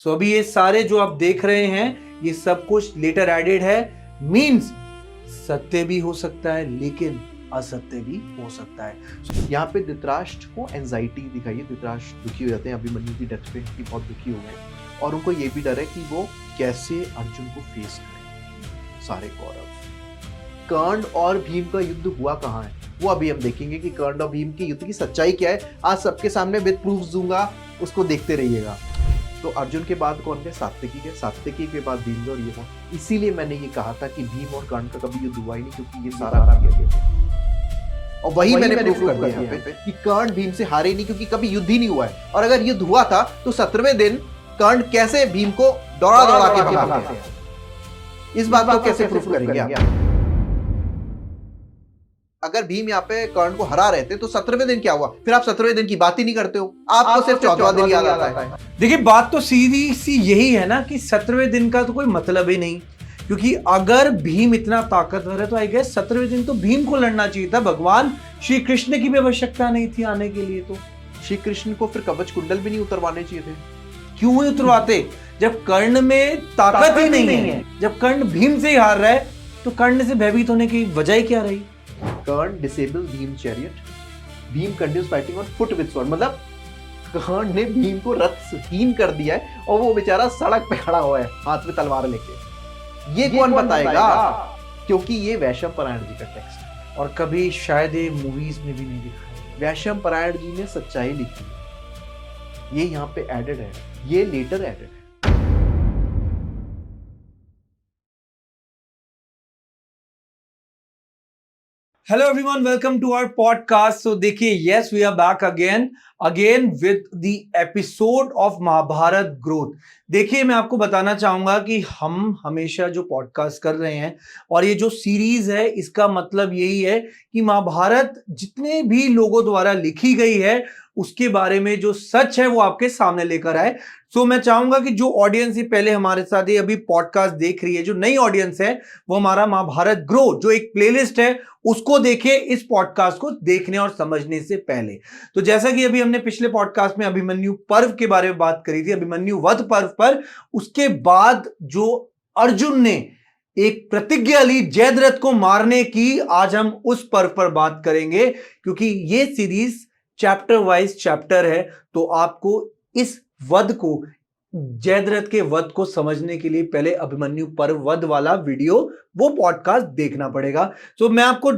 सो अभी ये सारे जो आप देख रहे हैं ये सब कुछ लेटर एडेड है। मींस सत्य भी हो सकता है लेकिन असत्य भी हो सकता है। यहाँ पे धृतराष्ट्र को एंजाइटी दिखाई है। धृतराष्ट्र दुखी हो जाते हैं अभिमन्यु की डेथ पे कि बहुत दुखी हो गए और उनको ये भी डर है कि वो कैसे अर्जुन को फेस करें। सारे कौरव, कर्ण और भीम का युद्ध हुआ कहाँ है वो अभी हम देखेंगे कि कर्ण और भीम के युद्ध की सच्चाई क्या है। आज सबके सामने विद प्रूफ दूंगा, उसको देखते रहिएगा। तो अर्जुन के बाद कौन गए? सात्यकी गए। सात्यकी के बाद भीम और ये था। इसीलिए मैंने ये कहा था कि भीम और कर्ण का कभी युद्ध हुआ ही नहीं, क्योंकि ये सारा किया गया और वही मैंने प्रूफ कर दिया यहाँ पे कि कर्ण भीम से हारे नहीं, क्योंकि कभी युद्ध ही नहीं हुआ है। और अगर युद्ध हुआ था तो 17वें दिन कर्ण कैसे भीम को दौड़ा दौड़ा के भगाते हैं, इस बात को कैसे प्रूफ करेंगे आप? अगर भीम यहाँ पे कर्ण को हरा रहे थे तो 17वें दिन क्या हुआ? फिर आप 17वें दिन की बात ही नहीं करते हो, आपको सिर्फ 14वां दिन याद आता है। देखिए बात तो सीधी सी यही है ना कि 17वें दिन का तो कोई मतलब ही नहीं, क्योंकि अगर भीम इतना ताकतवर है तो आई गेस 17वें दिन तो भीम को लड़ना चाहिए था। भगवान श्री कृष्ण की भी आवश्यकता नहीं थी आने के लिए। तो श्री कृष्ण को फिर कवच कुंडल भी नहीं उतरवाने चाहिए थे। क्यों ही उतरवाते जब कर्ण में ताकत ही नहीं है? जब कर्ण भीम से ही हार रहा है तो कर्ण से भयभीत होने की वजह क्या रही? Karna disable Bhim chariot, Bhim continues fighting on foot with sword. मतलब कर्ण ने भीम को रथहीन कर दिया है और वो बेचारा सड़क पे खड़ा हुआ है हाथ में तलवार लेके। ये कौन बताएगा? क्योंकि ये वैशम पारायण जी का टेक्स्ट है और कभी शायद ये मूवीज में भी नहीं दिखाया। वैशम पारायण जी ने सच्चाई लिखी है, ये यहाँ पे एडेड है, ये लेटर एडेड है। Hello everyone, welcome to our podcast. So देखिए, yes we are back again with the episode of Mahabharata growth. देखिए, मैं आपको बताना चाहूंगा कि हम हमेशा जो पॉडकास्ट कर रहे हैं और ये जो सीरीज है, इसका मतलब यही है कि महाभारत जितने भी लोगों द्वारा लिखी गई है उसके बारे में जो सच है वो आपके सामने लेकर आए। सो मैं चाहूंगा कि जो ऑडियंस ही पहले हमारे साथ ये अभी पॉडकास्ट देख रही है, जो नई ऑडियंस है, वो हमारा महाभारत ग्रो जो एक प्लेलिस्ट है उसको देखे इस पॉडकास्ट को देखने और समझने से पहले। तो जैसा कि अभी हमने पिछले पॉडकास्ट में अभिमन्यु पर्व के बारे में बात करी थी, अभिमन्यु वध पर्व पर, उसके बाद जो अर्जुन ने एक प्रतिज्ञा ली जयद्रथ को मारने की, आज हम उस पर्व पर बात करेंगे। क्योंकि ये सीरीज चैप्टर वाइज चैप्टर है, तो आपको इस वध को, जयद्रथ के वध को समझने के लिए पहले अभिमन्यु पर्व वध वाला वीडियो, वो पॉडकास्ट देखना पड़ेगा। तो मैं आपको,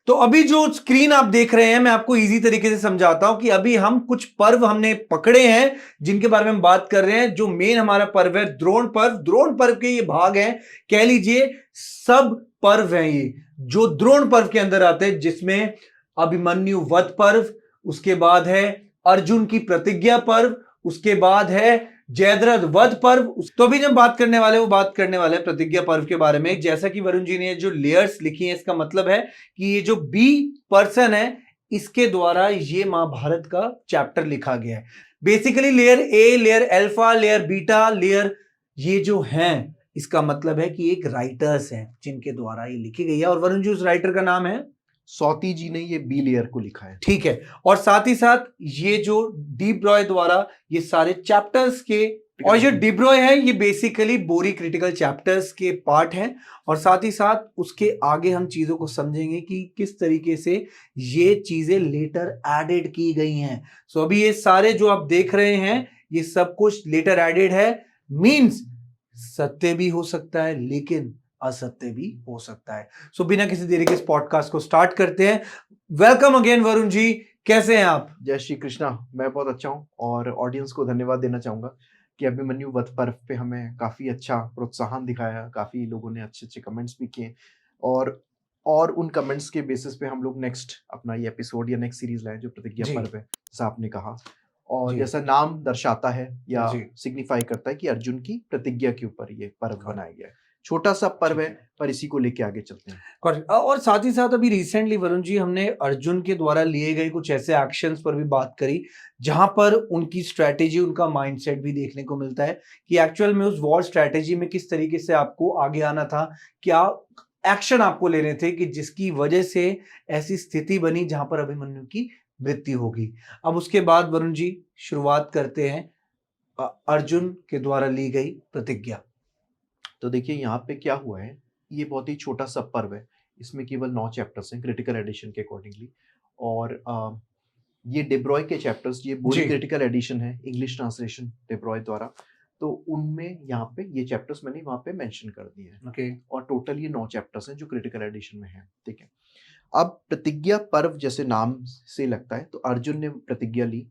तो अभी जो स्क्रीन आप देख रहे हैं, मैं आपको इजी तरीके से समझाता हूं कि अभी हम कुछ पर्व हमने पकड़े हैं जिनके बारे में हम बात कर रहे हैं। जो मेन हमारा पर्व है द्रोण पर्व, द्रोण पर्व के ये भाग हैं, कह लीजिए सब पर्व हैं ये जो द्रोण पर्व के अंदर आते हैं, जिसमें अभिमन्यु वध पर्व, उसके बाद है अर्जुन की प्रतिज्ञा पर्व, उसके बाद है जयद्रथ वध पर्व। तो अभी जब बात करने वाले, वो बात करने वाले हैं प्रतिज्ञा पर्व के बारे में। जैसा कि वरुण जी ने जो लेयर्स लिखी हैं, इसका मतलब है कि ये जो बी पर्सन है, इसके द्वारा ये महाभारत का चैप्टर लिखा गया है। Basically layer A, layer alpha, layer beta, layer, ये जो हैं, इसका मतलब है कि एक राइटर्स हैं जिनके द्वारा ये लिखी गई है। और वरुण जी, उस राइटर का नाम है सौती जी ने ये बी लेयर को लिखा है। ठीक है। और साथ ही साथ ये जो डी ब्रॉय द्वारा ये सारे चैप्टर्स के, और जो डी ब्रॉय है ये बेसिकली बोरी क्रिटिकल चैप्टर्स के पार्ट हैं। और साथ ही साथ उसके आगे हम चीजों को समझेंगे कि किस तरीके से ये चीजें लेटर एडेड की गई हैं। सो अभी ये सारे जो आप देख रहे हैं ये सब कुछ लेटर एडेड है। मींस सत्य भी हो सकता है लेकिन असत्य भी हो सकता है। सो बिना किसी देरी के इस पॉडकास्ट को स्टार्ट करते हैं। वेलकम अगेन वरुण जी, कैसे हैं आप? जय श्री कृष्णा। मैं बहुत अच्छा हूँ और ऑडियंस को धन्यवाद देना चाहूंगा कि अभिमन्यु वध पर्व पे हमें काफी अच्छा प्रोत्साहन दिखाया, काफी लोगों ने अच्छे अच्छे कमेंट्स भी किए और उन कमेंट्स के बेसिस पे हम लोग नेक्स्ट अपना ये एपिसोड या नेक्स्ट सीरीज लाए जो प्रतिज्ञा पर्व है, जैसा आपने कहा। और जैसा नाम दर्शाता है या सिग्निफाई करता है कि अर्जुन की प्रतिज्ञा के ऊपर ये पर्व बनाया गया है। छोटा सा पर्व है पर इसी को लेके आगे चलते हैं। और साथ ही साथ अभी रिसेंटली वरुण जी हमने अर्जुन के द्वारा लिए गए कुछ ऐसे एक्शंस पर भी बात करी जहां पर उनकी स्ट्रैटेजी, उनका माइंडसेट भी देखने को मिलता है कि एक्चुअल में उस वॉर स्ट्रैटेजी में किस तरीके से आपको आगे आना था, क्या एक्शन आपको लेने थे कि जिसकी वजह से ऐसी स्थिति बनी जहां पर अभिमन्यु की मृत्यु होगी। अब उसके बाद वरुण जी शुरुआत करते हैं अर्जुन। के द्वारा ली गई प्रतिज्ञा। तो देखिए यहाँ पे क्या हुआ है, ये बहुत ही छोटा सा पर्व है, इसमें केवल 9 चैप्टर्स हैं क्रिटिकल एडिशन के अकॉर्डिंगली। और ये डेब्रॉय के चैप्टर्स, ये बोरी जी। क्रिटिकल एडिशन है, इंग्लिश ट्रांसलेशन डेब्रॉय द्वारा। तो उनमें यहाँ पे ये चैप्टर्स मैंने वहाँ पे मेंशन कर दिए हैं। ओके। और टोटल ये 9 चैप्टर्स हैं जो क्रिटिकल एडिशन में हैं, ठीक है। अब प्रतिज्ञा पर्व जैसे नाम से लगता है, तो अर्जुन ने प्रतिज्ञा ली।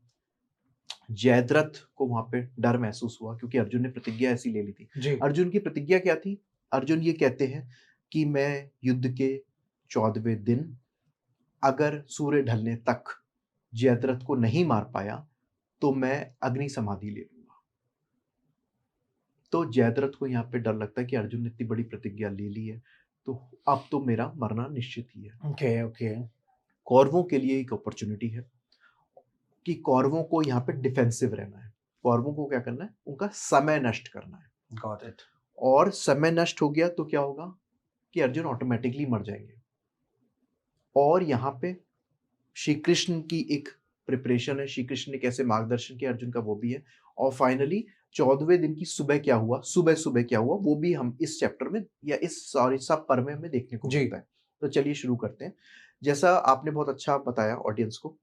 जयद्रथ को वहां पे डर महसूस हुआ क्योंकि अर्जुन ने प्रतिज्ञा ऐसी ले ली थी। जी। अर्जुन की प्रतिज्ञा क्या थी? अर्जुन ये कहते हैं कि मैं युद्ध के 14वें दिन अगर सूर्य ढलने तक जयद्रथ को नहीं मार पाया तो मैं अग्नि समाधि ले लूंगा। तो जयद्रथ को यहाँ पे डर लगता है कि अर्जुन ने इतनी बड़ी प्रतिज्ञा ले ली है, तो अब तो मेरा मरना निश्चित ही है। Okay okay. कौरवों के लिए एक अपॉर्चुनिटी है कि कौरवों को यहाँ पे डिफेंसिव रहना है। कौरवों को क्या करना है? उनका समय नष्ट करना है। Got it. और समय नष्ट हो गया तो क्या होगा कि अर्जुन ऑटोमेटिकली मर जाएंगे। और यहाँ पे श्री कृष्ण की एक प्रिपरेशन है, श्री कृष्ण ने कैसे मार्गदर्शन किया अर्जुन का वो भी है। और फाइनली 14वें दिन की सुबह क्या हुआ, सुबह सुबह क्या हुआ, वो भी हम इस चैप्टर में या इस सॉरी सब पर्व में हमें देखने को जी। मिलता है। तो चलिए शुरू करते हैं। जैसा आपने बहुत अच्छा बताया ऑडियंस को,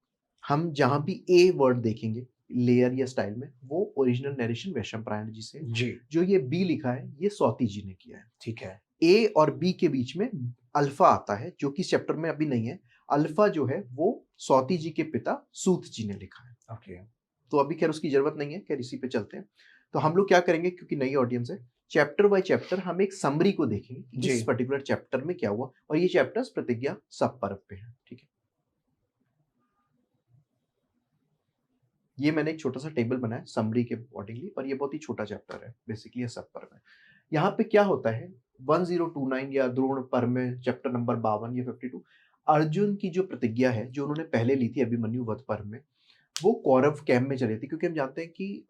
हम जहां भी ए वर्ड देखेंगे लेयर या स्टाइल में, वो ओरिजिनल नरेशन वैशंपायन जी से। जी। जो ये बी लिखा है ये सौती जी ने किया है। ठीक है। ए और बी के बीच में अल्फा आता है जो कि चैप्टर में अभी नहीं है। अल्फा जो है वो सौती जी के पिता सूत जी ने लिखा है। ओके। तो अभी खैर उसकी जरूरत नहीं है, खैर इसी पे चलते हैं। तो हम लोग क्या करेंगे, क्योंकि नई ऑडियंस है, चैप्टर बाय चैप्टर हम एक समरी को देखेंगे कि जी। इस पर्टिकुलर चैप्टर में क्या हुआ। और ये चैप्टर्स प्रतिज्ञा सब पर्व पे है, ठीक है। ये मैंने एक छोटा सा टेबल बनाया समरी के अकॉर्डिंगली, और ये बहुत ही छोटा चैप्टर है, बेसिकली ये सब पर्व है। यहाँ पे क्या होता है, 1029 या द्रोण पर्व में चैप्टर नंबर 52 या 52, अर्जुन की जो प्रतिज्ञा है जो उन्होंने पहले ली थी अभिमन्यु वध पर्व में, वो कौरव कैंप में चली थी। क्योंकि हम जानते हैं कि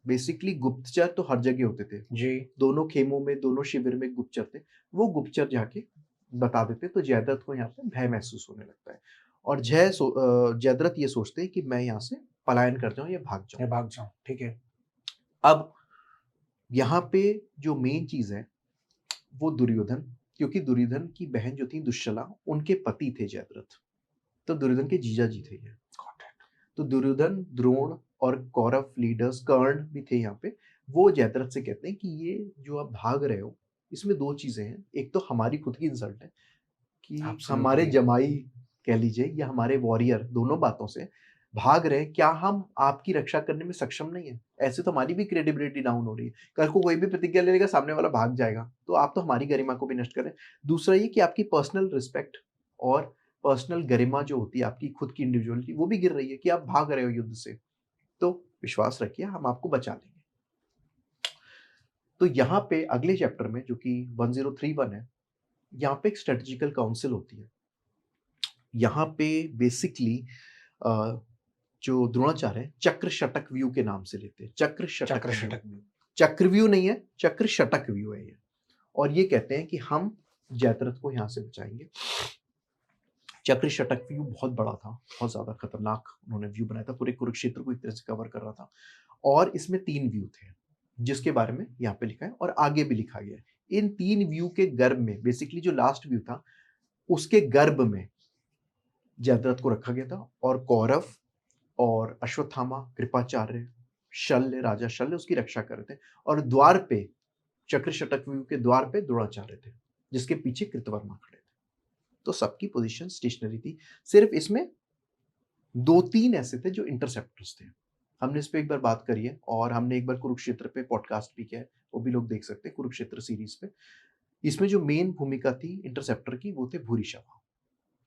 बेसिकली गुप्तचर तो हर जगह होते थे, जी। दोनों खेमों में, दोनों शिविर में गुप्तचर थे। वो गुप्तचर जाके बता देते, तो जयद्रथ को यहाँ पे भय महसूस होने लगता है। और जयद्रथ ये सोचते हैं कि मैं यहाँ से पलायन कर जाऊं या भाग जाऊं। मैं भाग जाऊं, ठीक है। अब यहाँ पे जो मेन चीज है वो दुर्योधन, क्योंकि दुर्योधन की बहन जो थी दुश्शला, उनके पति थे जयद्रथ, तो दुर्योधन के जीजा जी थे ये। तो दुर्योधन, द्रोण और कौरव लीडर्स, कर्ण भी थे यहाँ पे, वो जयद्रथ से कहते हैं कि ये जो आप भाग रहे हो इसमें दो चीजें हैं। एक तो हमारी खुद की इंसल्ट है कि हमारे Absolutely. जमाई कह लीजिए या हमारे वॉरियर, दोनों बातों से भाग रहे हैं, क्या हम आपकी रक्षा करने में सक्षम नहीं है? ऐसे तो हमारी भी क्रेडिबिलिटी डाउन हो रही है। कल को कोई भी प्रतिज्ञा ले लेगा, सामने वाला भाग जाएगा, तो आप तो हमारी गरिमा को भी नष्ट करें। दूसरा ये कि आपकी पर्सनल रिस्पेक्ट और पर्सनल गरिमा जो होती है, आपकी खुद की इंडिविजुअलिटी, वो भी गिर रही है कि आप भाग रहे हो युद्ध से। तो विश्वास रखिए, हम आपको बचा लेंगे। तो यहाँ पे अगले चैप्टर में जो कि 1031 है, यहाँ पे एक स्ट्रेटेजिकल काउंसिल होती है। यहाँ पे बेसिकली जो द्रोणाचार्य है चक्र शटक व्यू के नाम से लेते हैं। चक्र शटक व्यू, चक्रव्यूह नहीं है, चक्र शटक व्यू है ये। और ये कहते हैं कि हम जयद्रथ को यहाँ से बचाएंगे। चक्र शटक व्यू बहुत बड़ा था, बहुत ज्यादा खतरनाक उन्होंने व्यू बनाया था, पूरे कुरुक्षेत्र को एक तरह से कवर कर रहा था। और इसमें 3 व्यू थे जिसके बारे में यहाँ पे लिखा है और आगे भी लिखा गया है। इन 3 व्यू के गर्भ में, बेसिकली जो लास्ट व्यू था उसके गर्भ में जयद्रथ को रखा गया था। और कौरव और अश्वत्थामा, कृपाचार्य, शल्य, राजा शल्य उसकी रक्षा कर रहे थे। और द्वार पे, चक्र शटक व्यू के द्वार पे द्रोणाचार्य थे, जिसके पीछे कृतवर्मा खड़े थे। तो सबकी पोजीशन स्टेशनरी थी। सिर्फ इसमें 2-3 ऐसे थे जो इंटरसेप्टर्स थे। हमने इस पे एक बार बात करी है, और हमने एक बार कुरुक्षेत्र पे पॉडकास्ट भी किया है, वो भी लोग देख सकते हैं, कुरुक्षेत्र सीरीज पे। इसमें जो मेन भूमिका थी इंटरसेप्टर की, वो थे भूरिश्रवा।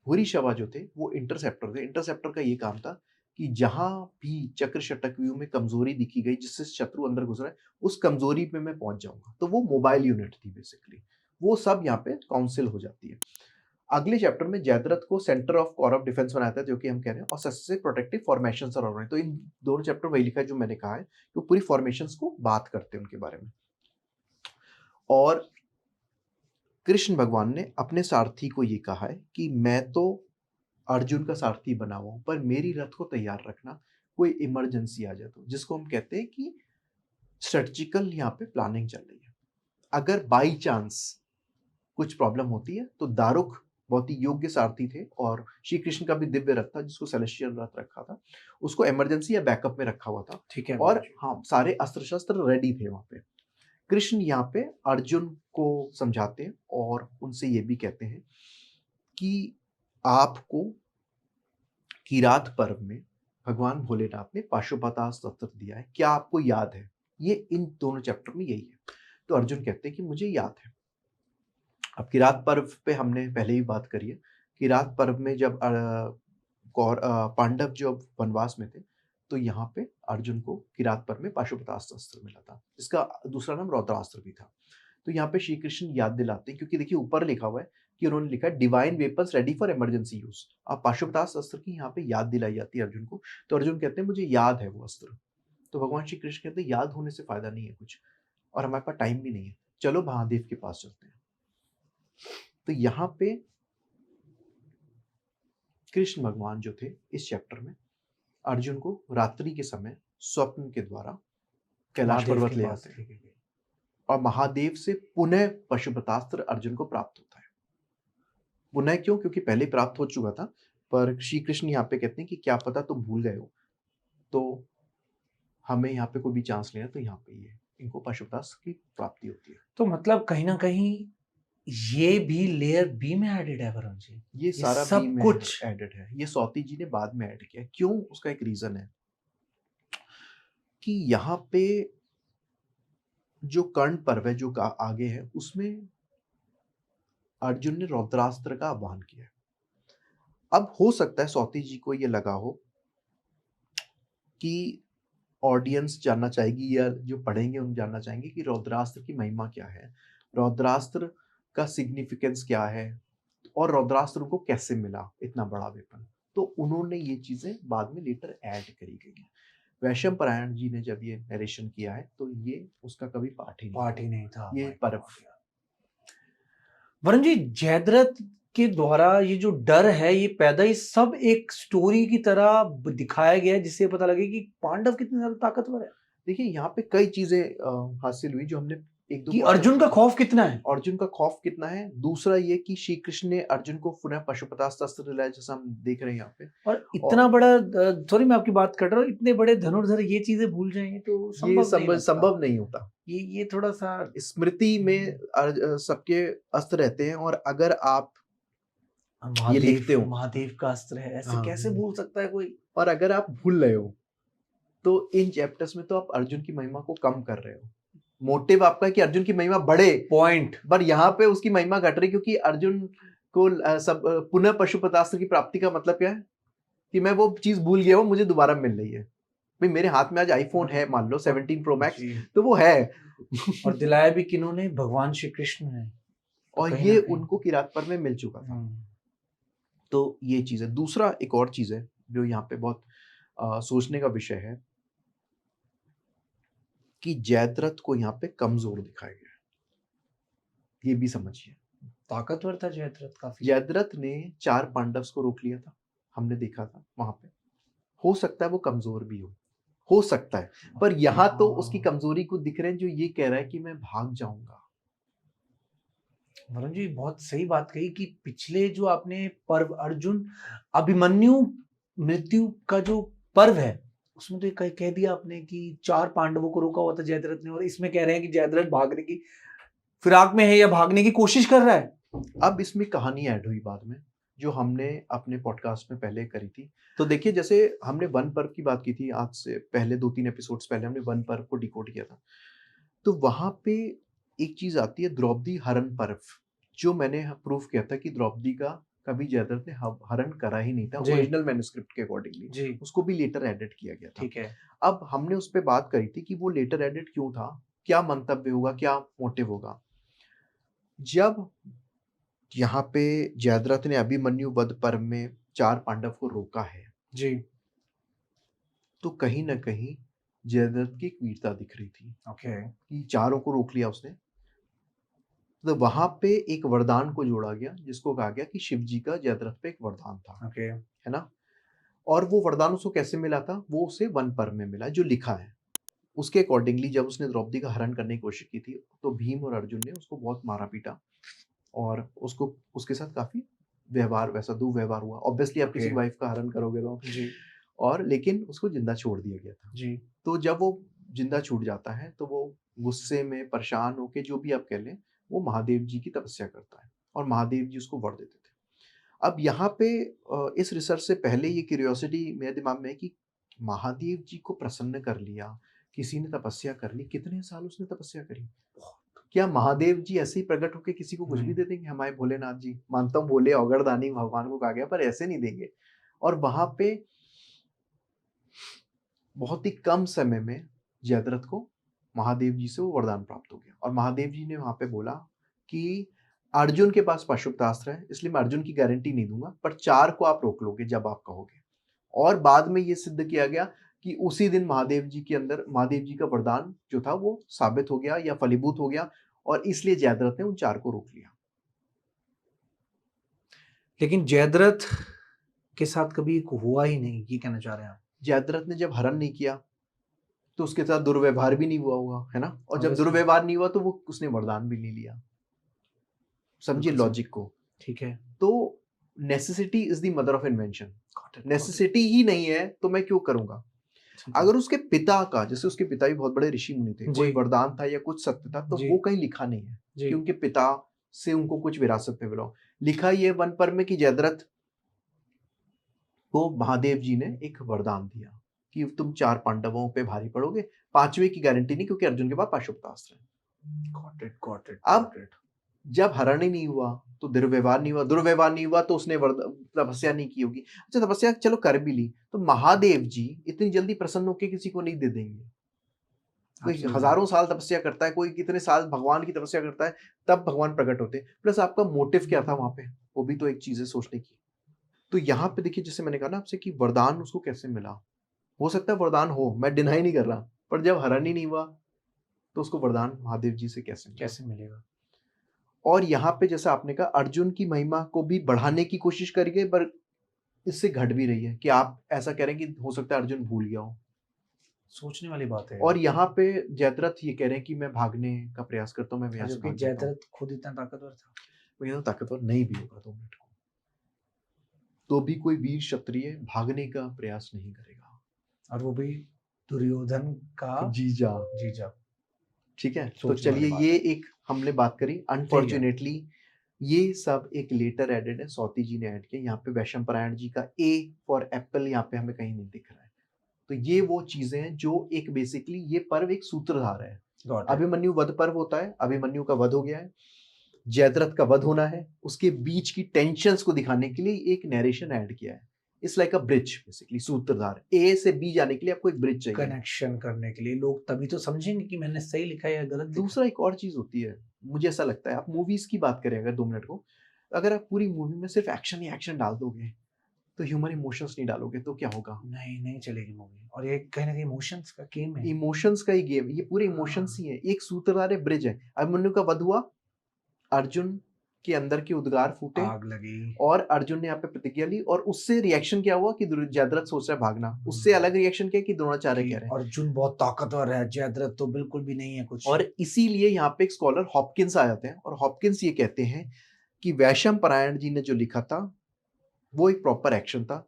भूरिश्रवा जो थे वो इंटरसेप्टर थे। इंटरसेप्टर का ये काम था कि जहां भी चक्र शटक व्यू में कमजोरी दिखी गई, जिससे शत्रु अंदर घुस रहा है, उस कमजोरी पे मैं पहुंच जाऊंगा। तो वो मोबाइल यूनिट थी बेसिकली, वो सब यहाँ पे काउंसिल हो जाती है। अगले चैप्टर में जयद्रथ को सेंटर ऑफ कौरव डिफेंस बनाता है, जो कि हम कह रहे हैं, और successive protective formations are organised. तो इन दोनों चैप्टर वही लिखा है जो मैंने कहा है, कि पूरी फॉर्मेशंस को बात करते हैं उनके बारे में। और कृष्ण भगवान ने अपने सारथी को ये कहा है कि मैं तो अर्जुन का सारथी बना हुआ हूं, पर मेरी रथ को तैयार रखना, कोई इमरजेंसी आ जाए तो, जिसको हम कहते हैं कि स्ट्रेटजिकल यहाँ पे प्लानिंग चल रही है। अगर बाई चांस कुछ प्रॉब्लम होती है तो दारुक बहुत ही योग्य सारथी थे और श्री कृष्ण का भी दिव्य रथ था जिसको सेलेस्टियल रथ रखा था, उसको इमरजेंसी या बैकअप में रखा हुआ था। ठीक है। और हाँ, सारे अस्त्र शस्त्र रेडी थे वहां पे। कृष्ण यहाँ पे अर्जुन को समझाते हैं और उनसे ये भी कहते हैं कि आपको किरात पर्व में भगवान भोलेनाथ ने पाशुपतास्त्र अस्त्र दिया है, क्या आपको याद है? ये इन दोनों चैप्टर में यही है। तो अर्जुन कहते हैं कि मुझे याद है। अब किरात पर्व पे हमने पहले ही बात करी है। किरात पर्व में जब पांडव जब वनवास में थे तो यहाँ पे अर्जुन को किरात पर्व में पाशुपतास्त्र अस्त्र मिला था, जिसका दूसरा नाम रौद्रास्त्र भी था। तो यहाँ पे श्री कृष्ण याद दिलाते हैं, क्योंकि देखिए ऊपर लिखा हुआ है कि उन्होंने लिखा है divine weapons ready for emergency use. अब पाशुपतास्त्र अस्त्र की यहाँ पे याद दिलाई जाती है अर्जुन को। तो अर्जुन कहते हैं मुझे याद है वो अस्त्र। तो भगवान श्री कृष्ण कहते हैं याद होने से फायदा नहीं है कुछ, और हमारे पास टाइम भी नहीं है, चलो महादेव के पास चलते हैं। तो यहाँ पे कृष्ण भगवान जो थे इस चैप्टर में अर्जुन को रात्रि के समय स्वप्न के द्वारा कैलाश पर्वत ले आते हैं और महादेव से पुनः पशुपतास्त्र अर्जुन को प्राप्त होता है। पुनः क्यों? क्योंकि पहले प्राप्त हो चुका था, पर श्री कृष्ण यहाँ पे कहते हैं कि क्या पता तुम भूल गए हो, तो हमें यहाँ पे कोई भी चांस लेना, तो यहाँ पे ये इनको पशुपतास्त्र की प्राप्ति होती है। तो मतलब कहीं ना कहीं ये भी लेयर बी में एडेड है वरुण जी, ये सारा सब बी में कुछ एडेड है। ये सौती जी ने बाद में ऐड किया। क्यों? उसका एक रीजन है कि यहाँ पे जो कर्ण पर्व है जो आगे है उसमें अर्जुन ने रौद्रास्त्र का आह्वान किया है। अब हो सकता है सौती जी को ये लगा हो कि ऑडियंस जानना चाहेगी या जो पढ़ेंगे उन जानना चाहेंगे कि रौद्रास्त्र की महिमा क्या है, रौद्रास्त्र का सिग्निफिकेंस क्या है, और रौद्रास्त्र को कैसे मिला इतना बड़ा वेपन। तो उन्होंने ये चीजें बाद में लेटर ऐड करी गई है। वैशम पारायण जी ने जब ये नरेशन किया है तो ये उसका कभी पाठ ही नहीं था। ये पर्व वरुण जी, जयद्रथ के द्वारा ये जो डर है ये पैदा ही सब एक स्टोरी की तरह दिखाया गया है, जिससे पता लगे कि पांडव कितने ज्यादा ताकतवर है। देखिए यहाँ पे कई चीजें हासिल हुई जो हमने एक दो कि अर्जुन का खौफ कितना है, अर्जुन का खौफ कितना है। दूसरा ये कि श्री कृष्ण ने अर्जुन को पुनः पशुपतास्त्र अस्त्र दिलाया, जैसा हम देख रहे हैं यहाँ पे। और इतना बड़ा, सॉरी मैं आपकी बात कर रहा हूँ, इतने बड़े धनुर्धर ये चीजें भूल जाएंगे तो संभव नहीं होता। ये थोड़ा सा स्मृति में सबके अस्त्र रहते हैं, और अगर आप ये लिखते हो महादेव का अस्त्र है, ऐसे कैसे भूल सकता है कोई। और अगर आप भूल रहे हो तो इन चैप्टर्स में तो आप अर्जुन की महिमा को कम कर रहे हो। मोटिव आपका है कि अर्जुन की महिमा बढ़े, पॉइंट, पर यहाँ पे उसकी महिमा घट रही, क्योंकि अर्जुन को सब पुनः पशुपतास्त्र की प्राप्ति का मतलब क्या है कि मैं वो चीज भूल गया हूँ, मुझे दोबारा मिल रही है। भाई मेरे हाथ में आज आईफोन है, मान लो 17 प्रो मैक्स, तो वो है और दिलाया भी किन्होंने? भगवान श्री कृष्ण ने। और ये उनको किरात पर्व में मिल चुका था। तो ये चीज है। दूसरा एक और चीज है जो यहाँ पे बहुत सोचने का विषय है कि जयद्रथ को यहाँ पे कमजोर दिखाया गया है। ये भी समझिए, ताकतवर था जयद्रथ काफी। जयद्रथ ने 4 पांडव्स को रोक लिया था, हमने देखा था वहां पे। हो सकता है वो कमजोर भी हो सकता है, पर यहाँ तो उसकी कमजोरी को दिख रहे हैं जो ये कह रहा है कि मैं भाग जाऊंगा। वरुण जी बहुत सही बात कही कि पिछले जो आपने पर्व अर्जुन अभिमन्यु मृत्यु का जो पर्व है उसमें तो कह दिया आपने कि 4 पांडवों को रोका हुआ था जयद्रथ ने, और इसमें कह रहे हैं कि जयद्रथ भागने की फिराक में है या भागने की कोशिश कर रहा है। अब इसमें कहानी ऐड हुई बाद में जो हमने अपने पॉडकास्ट में पहले करी थी। तो देखिए जैसे हमने वन पर्व की बात की थी, आज से पहले 2-3 एपिसोड्स पहले हमने वन पर्व को डिकोड किया था। तो वहां पे एक चीज आती है द्रौपदी हरण पर्व, जो मैंने प्रूफ किया था कि द्रौपदी का कभी जयद्रथ ने हरण करा ही नहीं था ओरिजिनल मैन्युस्क्रिप्ट के अकॉर्डिंगली। उसको भी लेटर एडिट किया गया था। ठीक है। अब हमने उस पर बात करी थी कि वो लेटर एडिट क्यों था, क्या मंतव्य होगा, क्या मोटिव होगा। जब यहाँ पे जयद्रथ ने अभिमन्यु वध पर्व में 4 पांडव को रोका है जी, तो कहीं ना कहीं जयद्रथ की एक वीरता दिख रही थी। कि 4 को रोक लिया उसने, तो वहां पे एक वरदान को जोड़ा गया जिसको कहा गया कि शिव जी का जयद्रथ पे एक वरदान था। है ना। और वो वरदान उसको कैसे मिला था, वो उसे वन पर्व में मिला, जो लिखा है उसके अकॉर्डिंगली जब उसने द्रौपदी का हरण करने की कोशिश की थी तो भीम और अर्जुन ने उसको बहुत मारा पीटा और उसको उसके साथ काफी व्यवहार, वैसा दुर्व्यवहार हुआ। ऑब्वियसली आप किसी Okay. वाइफ का हरण करोगे तो जी और लेकिन उसको जिंदा छोड़ दिया गया था। जी तो जब वो जिंदा छूट जाता है तो वो गुस्से में परेशान होके जो भी आप कह लें वो महादेव जी की तपस्या करता है और महादेव जी उसको वर देते थे। अब यहाँ पे इस रिसर्च से पहले ये क्यूरियोसिटी मेरे दिमाग में है कि महादेव जी को प्रसन्न कर लिया, किसी ने तपस्या कर ली, कितने साल उसने तपस्या करी? क्या महादेव जी ऐसे ही प्रकट होके किसी को कुछ भी दे देंगे? हमारे भोलेनाथ जी, मानता हूँ भोले औगरदानी भगवान को कहा गया, पर ऐसे नहीं देंगे। और वहां पे बहुत ही कम समय में जयद्रथ को महादेव जी से वो वरदान प्राप्त हो गया और महादेव जी ने वहां पे बोला कि अर्जुन के पास पाशुपतास्त्र है, इसलिए मैं अर्जुन की गारंटी नहीं दूंगा, पर 4 को आप रोक लोगे जब आप कहोगे। और बाद में ये सिद्ध किया गया कि उसी दिन महादेव जी के अंदर महादेव जी का वरदान जो था वो साबित हो गया या फलीभूत हो गया और इसलिए जयद्रथ ने उन 4 को रोक लिया। लेकिन जयद्रथ के साथ कभी हुआ ही नहीं, ये कहना चाह रहे हैं आप? जयद्रथ ने जब हरण नहीं किया तो उसके साथ दुर्व्यवहार भी नहीं हुआ होगा, है ना? और जब Obviously. दुर्व्यवहार नहीं हुआ तो वो उसने वरदान भी नहीं लिया। समझिए बिल्कुल लॉजिक को। ठीक है। तो necessity is the mother of invention. Got it. Necessity ही नहीं है तो मैं क्यों करूंगा? अगर उसके पिता का, जैसे उसके पिता भी बहुत बड़े ऋषि मुनि थे, कोई जी। वरदान था या कुछ सत्य था, तो जी। वो कहीं लिखा नहीं है जी कि उनके पिता से उनको कुछ विरासत में मिला हो। लिखा ये वन पर में कि जयद्रथ को महादेव जी ने एक वरदान दिया कि तुम 4 पांडवों पे भारी पड़ोगे, 5वें की गारंटी नहीं क्योंकि अर्जुन के पास पाशुपतास्त्र है। Got it. अब जब हरण ही नहीं हुआ तो दुर्व्यवहार नहीं हुआ, दुर्व्यवहार नहीं हुआ तो उसने तपस्या नहीं की होगी। अच्छा, तपस्या चलो कर भी ली तो महादेव जी इतनी जल्दी प्रसन्न होकर किसी को नहीं दे देंगे। कोई Absolutely. हजारों साल तपस्या करता है, कोई कितने साल भगवान की तपस्या करता है, तब भगवान प्रकट होते हैं। प्लस आपका मोटिव क्या था वहां पे, वो भी तो एक चीज है सोचने की। तो यहाँ पे देखिए, जैसे मैंने कहा ना आपसे कि वरदान उसको कैसे मिला। हो सकता है वरदान हो, मैं डिनाई नहीं कर रहा, पर जब हरण ही नहीं हुआ तो उसको वरदान महादेव जी से कैसे मिलेगा? और यहाँ पे जैसा आपने कहा, अर्जुन की महिमा को भी बढ़ाने की कोशिश करी, पर इससे घट भी रही है कि आप ऐसा कह रहे हैं कि हो सकता है अर्जुन भूल गया हो। सोचने वाली बात है। और यहाँ पे जयद्रथ ये कह रहे हैं कि मैं भागने का प्रयास करता हूँ, मैं यहाँ से जबकि भाग जाता हूँ। जयद्रथ खुद इतना ताकतवर था। वो ये तो ताकतवर नहीं भी होगा 2 मिनट को, तो भी कोई वीर क्षत्रिय भागने का प्रयास नहीं करेगा, और वो भी दुर्योधन का जीजा। ठीक है, तो सोचने वाली चलिए बात ये है। एक हमने बात करी। अनफॉर्चुनेटली ये सब एक लेटर एडेड है, सौती जी ने ऐड किया। यहाँ पे वैशंपायन जी का ए फॉर एप्पल यहाँ पे हमें कहीं नहीं दिख रहा है। तो ये वो चीजें हैं जो एक बेसिकली ये पर्व एक सूत्रधार है। Got it. अभिमन्यु वध पर्व होता है, अभिमन्यु का वध हो गया है, जयद्रथ का वध होना है, उसके बीच की टेंशन्स को दिखाने के लिए एक नरेशन ऐड किया है। It's like a bridge, basically सूत्रधार। ए से बी जाने के लिए आपको एक ब्रिज चाहिए, कनेक्शन करने के लिए। लोग तभी तो समझेंगे कि मैंने सही लिखा है या गलत लिखा है। दूसरा एक और चीज होती है, मुझे ऐसा लगता है, आप मूवीज की बात करें अगर 2 मिनट को, अगर आप पूरी मूवी में सिर्फ एक्शन ही एक्शन डाल दोगे तो ह्यूमन इमोशंस नहीं डालोगे तो क्या होगा? नहीं चलेगी मूवी। और ये कहीं ना कहीं इमोशंस का गेम है। इमोशंस का ही गेम, ये पूरे इमोशंस ही है। एक सूत्रधार है, ब्रिज है। अभिमन्यु का वध हुआ, अर्जुन के अंदर के उद्गार फूटे, आग लगी, और अर्जुन ने यहाँ पे प्रतिक्रिया ली, और उससे रिएक्शन क्या हुआ कि जयद्रथ सोच रहा है भागना, उससे अलग रिएक्शन क्या कि द्रोणाचार्य कह रहे हैं अर्जुन बहुत ताकतवर है, जयद्रथ तो बिल्कुल भी नहीं है कुछ। और इसीलिए यहाँ पे एक स्कॉलर हॉपकिंस आ जाते हैं और हॉपकिंस ये कहते हैं कि वैशंपायन जी ने जो लिखा था वो एक प्रॉपर एक्शन था,